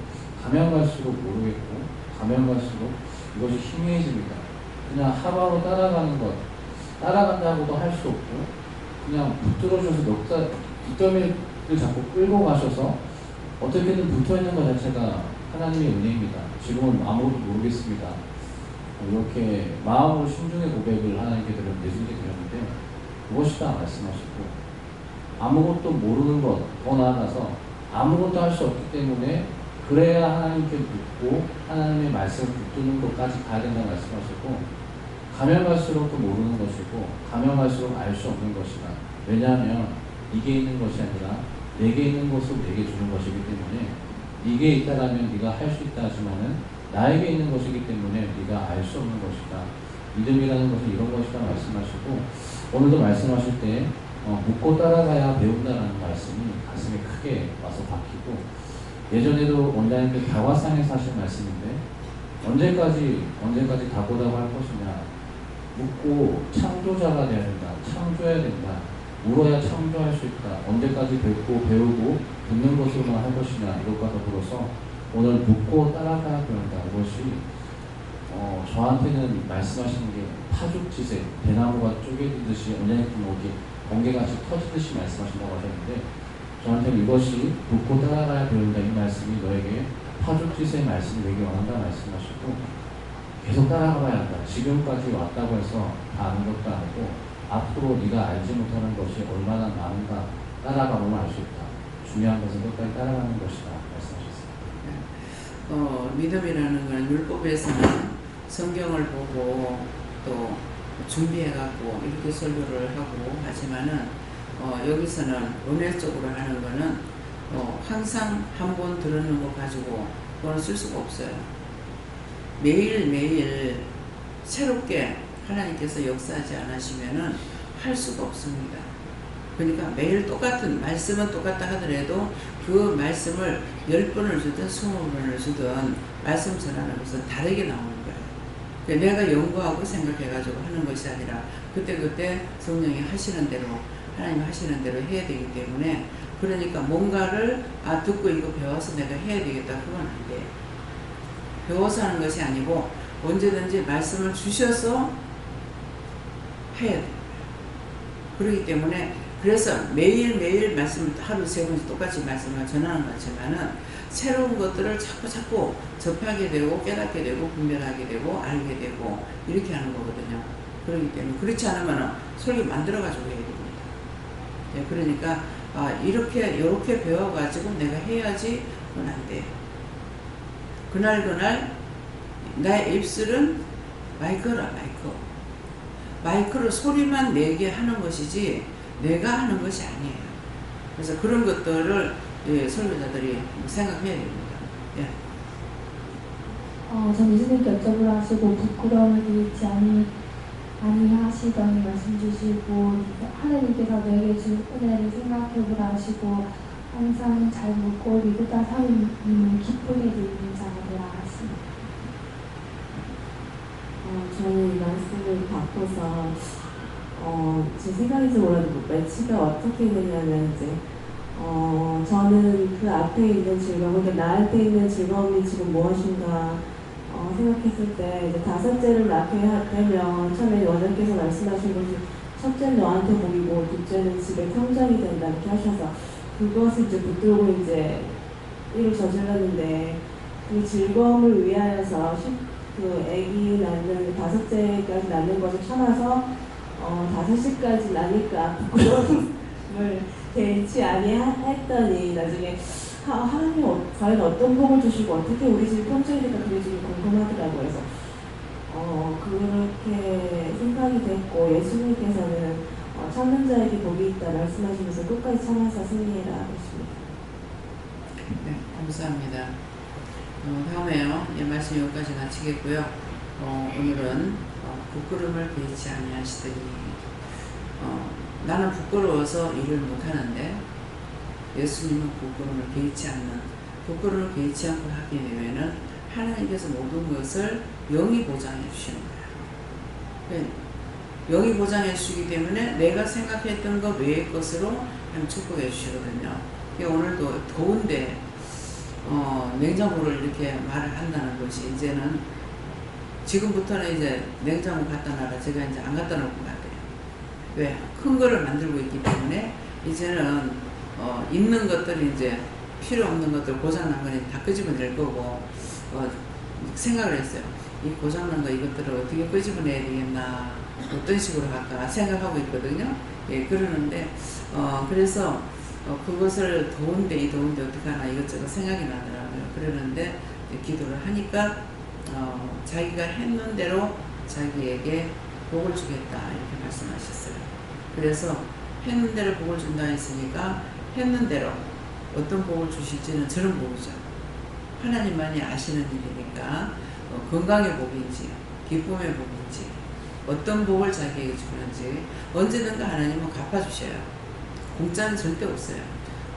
가면 갈수록 모르겠고 가면 갈수록 이것이 희미해집니다. 그냥 하바로 따라가는 것 따라간다고도 할 수 없고 그냥 붙들어줘서 뒷덜미를 자꾸 끌고 가셔서 어떻게든 붙어있는 것 자체가 하나님의 은혜입니다. 지금은 아무것도 모르겠습니다. 이렇게 마음으로 심중의 고백을 하나님께 내주게 드렸는데 무엇이다 말씀하시고 아무것도 모르는 것, 더 나아가서 아무것도 할 수 없기 때문에 그래야 하나님께 묻고 하나님의 말씀을 붙드는 것까지 가야 된다고 말씀하시고 가면 갈수록 또 모르는 것이고 가면 갈수록 알 수 없는 것이다. 왜냐하면 이게 있는 것이 아니라 내게 있는 것을 내게 주는 것이기 때문에 이게 있다라면 네가 할 수 있다 하지만은 나에게 있는 것이기 때문에 네가 알 수 없는 것이다. 믿음이라는 것은 이런 것이다 말씀하시고 오늘도 말씀하실 때 묻고 따라가야 배운다라는 말씀이 가슴에 크게 와서 박히고 예전에도 원장님들 다과상에서 하신 말씀인데 언제까지 다고다고 할 것이냐 묻고 창조자가 되어야 된다. 창조해야 된다. 물어야 창조할 수 있다. 언제까지 뵙고 배우고 듣는 것으로만 할 것이냐 이것과 더불어서 오늘 묻고 따라가야 배운다. 이것이 저한테는 말씀하시는 게 파죽지세 대나무가 쪼개지듯이 원장님 어디 번개같이 터지듯이 말씀하신다고 하셨는데 저한테는 이것이 묻고 따라가야 배운다 이 말씀이 너에게 파죽지세의 말씀이 되기 원한다 말씀하시고 계속 따라가야 한다. 지금까지 왔다고 해서 다 아는 것도 아니고 앞으로 네가 알지 못하는 것이 얼마나 많은가 따라가보면 알 수 있다. 중요한 것은 끝까지 따라가는 것이다 말씀하셨습니다. 믿음이라는 건 율법에서는 성경을 보고 또 준비해갖고 이렇게 설교를 하고 하지만은 여기서는 은혜적으로 하는 거는 항상 한 번 들었는 거 가지고 그건 쓸 수가 없어요. 매일매일 새롭게 하나님께서 역사하지 않으시면은 할 수가 없습니다. 그러니까 매일 똑같은 말씀은 똑같다 하더라도 그 말씀을 10번을 주든 20번을 주든 말씀 전하는 것은 다르게 나오는 거예요. 내가 연구하고 생각해가지고 하는 것이 아니라 그때그때 성령이 하시는 대로 하나님 하시는 대로 해야 되기 때문에 그러니까 뭔가를 듣고 이거 배워서 내가 해야 되겠다 그건 안 돼요. 배워서 하는 것이 아니고 언제든지 말씀을 주셔서 해야 돼요. 그렇기 때문에 그래서 매일매일 말씀을 하루 세 번씩 똑같이 말씀을 전하는 거지만은 새로운 것들을 자꾸 접하게 되고 깨닫게 되고 분별하게 되고 알게 되고 이렇게 하는 거거든요. 그렇기 때문에 그렇지 않으면 설교 만들어가지고 해야 됩니다. 네, 그러니까 이렇게 배워가지고 내가 해야지 그건 안 돼요. 그날 나의 입술은 마이크라 마이크로 소리만 내게 하는 것이지 내가 하는 것이 아니에요. 그래서 그런 것들을 설교자들이 생각해야 됩니다. 예. 전 예수님께 여쭤보라 하시고 부끄러움을 잃지 아니하시더니 말씀 주시고 하나님께서 내게 준 은혜를 생각해보라 하시고 항상 잘 묻고 믿었다 사모님을 기쁘게 드리는 자가 되라 하십니다. 저는 이 말씀을 받고서 제 생각인지 몰라도 매치가 어떻게 되냐면 이제 저는 그 앞에 있는 즐거움, 그러니까 나한테 있는 즐거움이 지금 무엇인가 생각했을 때 이제 다섯째를 낳게 되면 처음에 원장께서 말씀하신 것이 첫째는 너한테 복이고 둘째는 집에 평정이 된다 이렇게 하셔서 그것을 이제 붙들고 이제 일을 저질렀는데 그 즐거움을 위하여서 그 아기 낳는 5째까지 낳는 것을 참아서 5시까지 나니까 부끄러움을 개의치 아니했더니 나중에 하나님 과연 어떤 복을 주시고 어떻게 우리 집 평소이니까 그게 좀 궁금하더라고요. 그래서 그렇게 생각이 됐고 예수님께서는 참는 자에게 복이 있다 말씀하시면서 끝까지 참아서 승리해라 하십니다. 네, 감사합니다. 다음에요. 이 말씀 여기까지 마치겠고요. 오늘은 부끄러움을 개의치 아니하시더니 나는 부끄러워서 일을 못하는데 예수님은 부끄러움을 개의치 않는 부끄러움을 개의치 않고 하게 되면은 하나님께서 모든 것을 영이 보장해 주시는 거예요. 영이 보장해 주시기 때문에 내가 생각했던 것 외의 것으로 하나님 축복해 주시거든요. 오늘도 더운데 냉장고를 이렇게 말을 한다는 것이 이제는 지금부터는 이제 냉장고 갖다 놔라 제가 이제 안 갖다 놓을 것 같아요. 왜? 큰 거를 만들고 있기 때문에 이제는 있는 것들이 이제 필요 없는 것들 고장난 거는 다 끄집어낼 거고 생각을 했어요. 이 고장난 거 이것들을 어떻게 끄집어내야 되겠나 어떤 식으로 할까 생각하고 있거든요. 예, 그러는데 그래서 그것을 더운데 이 더운데 어떻게 하나 이것저것 생각이 나더라고요. 그러는데 기도를 하니까 자기가 했는 대로 자기에게 복을 주겠다 이렇게 말씀하셨어요. 그래서 했는 대로 복을 준다 했으니까 했는 대로 어떤 복을 주실지는 저는 모르죠. 하나님만이 아시는 일이니까 건강의 복인지 기쁨의 복인지 어떤 복을 자기에게 주는지 언제든가 하나님은 갚아주셔요. 공짜는 절대 없어요.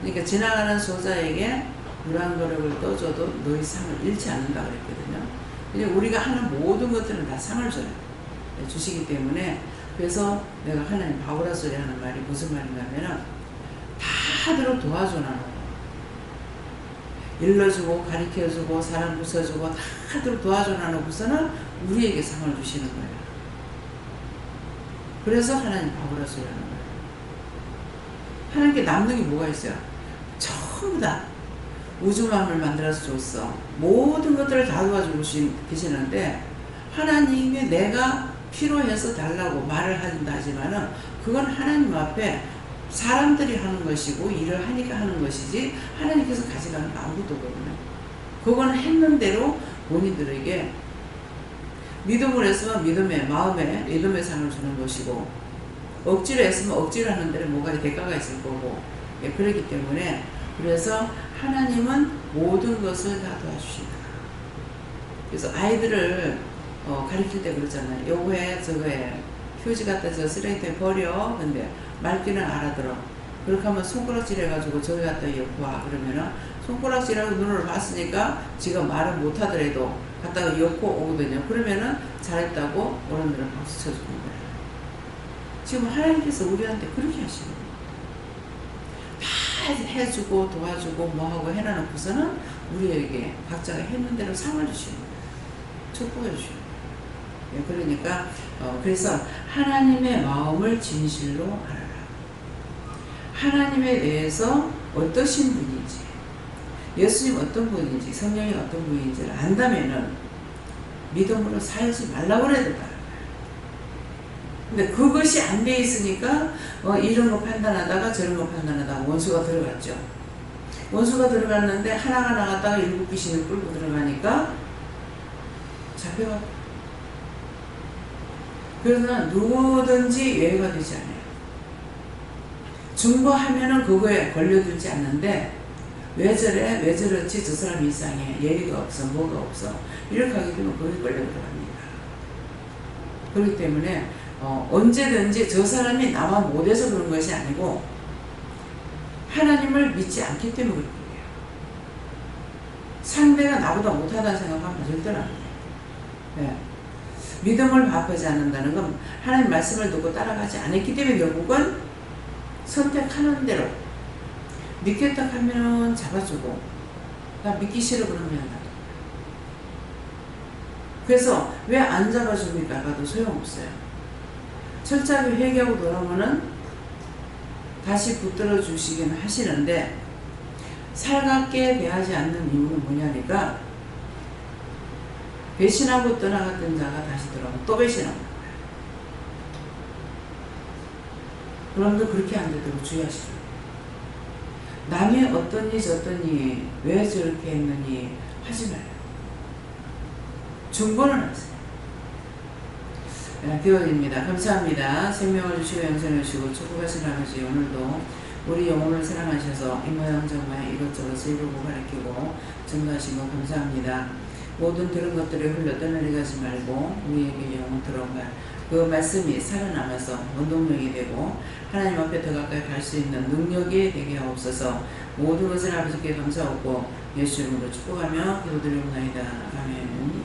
그러니까 지나가는 소자에게 물 한 그릇을 떠줘도 너희 상을 잃지 않는다 그랬거든요. 그냥 우리가 하는 모든 것들은 다 상을 줘요. 주시기 때문에 그래서 내가 하나님 바보라 소리 하는 말이 무슨 말이냐면은 다들 도와주는 거 일러주고 가르쳐주고 사람 붙여주고 다들 도와주는 거부서는 우리에게 상을 주시는 거예요. 그래서 하나님 바보라 소리 하는 거예요. 하나님께 남는 게 뭐가 있어요? 전부 다 우주만을 만들어서 줬어. 모든 것들을 다 도와주고 계시는데 하나님이 내가 필요해서 달라고 말을 한다 하지만은 그건 하나님 앞에 사람들이 하는 것이고 일을 하니까 하는 것이지 하나님께서 가져가는 거 아무것도 없거든요. 그건 했는 대로 본인들에게 믿음을 했으면 믿음의 마음에 믿음의 상을 주는 것이고 억지로 했으면 억지로 하는 데는 뭐가 대가가 있을 거고 그렇기 때문에 그래서 하나님은 모든 것을 다 도와주신다. 그래서 아이들을 가르칠 때 그러잖아요. 요거에 저거에 휴지 갖다 저 쓰레기통에 버려. 근데 말귀는 알아들어. 그렇게 하면 손가락질 해가지고 저기 갖다 엮고 와. 그러면은 손가락질하고 눈으로 봤으니까 지가 말을 못하더라도 갖다가 엮고 오거든요. 그러면은 잘했다고 어른들은 박수 쳐주는 거예요. 지금 하나님께서 우리한테 그렇게 하시는 거예요. 다 해주고 도와주고 뭐하고 해놔놓고서는 우리에게 각자가 했는 대로 상을 주시는 거예요. 축복해 주시는 거예요. 그러니까 그래서 하나님의 마음을 진실로 알아라. 하나님에 대해서 어떠신 분인지 예수님 어떤 분인지 성령이 어떤 분인지를 안다면은 믿음으로 살지 말라고 그래야 된다. 근데 그것이 안 돼 있으니까 이런 거 판단하다가 저런 거 판단하다가 원수가 들어갔죠. 원수가 들어갔는데 하나가 나갔다가 일곱 귀신을 끌고 들어가니까 잡혀가. 그래서 누구든지 예외가 되지 않아요. 증거하면은 그거에 걸려들지 않는데 왜 저래? 왜 저렇지? 저 사람이 이상해. 예의가 없어. 뭐가 없어. 이렇게 하게 되면 거기에 걸려 들어갑니다. 그렇기 때문에 언제든지 저 사람이 나만 못해서 그런 것이 아니고 하나님을 믿지 않기 때문에 그런 거예요. 상대가 나보다 못하다는 생각하면 절대로 안 돼요. 네. 믿음을 바꾸지 않는다는 건 하나님 말씀을 듣고 따라가지 않았기 때문에 결국은 선택하는 대로 믿겠다 하면 잡아주고 나 믿기 싫어 그러면 놔둬. 그래서 왜 안 잡아줍니까? 가도 소용없어요. 철저하게 회개하고 돌아오면은 다시 붙들어 주시긴 하시는데 살갑게 대하지 않는 이유는 뭐냐니까 배신하고 떠나갔던 자가 다시 들어오면 또 배신하고 여러분들 그렇게 안 되도록 주의하시죠. 남이 어떠니 저떠니 왜 저렇게 했느니 하지 말아요. 중보는 하세요. 교원입니다. 감사합니다. 생명을 주시고 영생을 주시고 축복하신 아버지, 오늘도 우리 영혼을 사랑하셔서 이 모양 저 모양 이것저것 이루고 가르치고 전도하신 거 감사합니다. 모든 들은 것들을 흘러 떠내려가지 말고 우리에게 영혼 들어가 그 말씀이 살아남아서 원동력이 되고 하나님 앞에 더 가까이 갈 수 있는 능력이 되게 하옵소서. 모든 것을 아버지께 감사하고 예수 이름으로 축복하며 기도드리옵나이다. 아멘.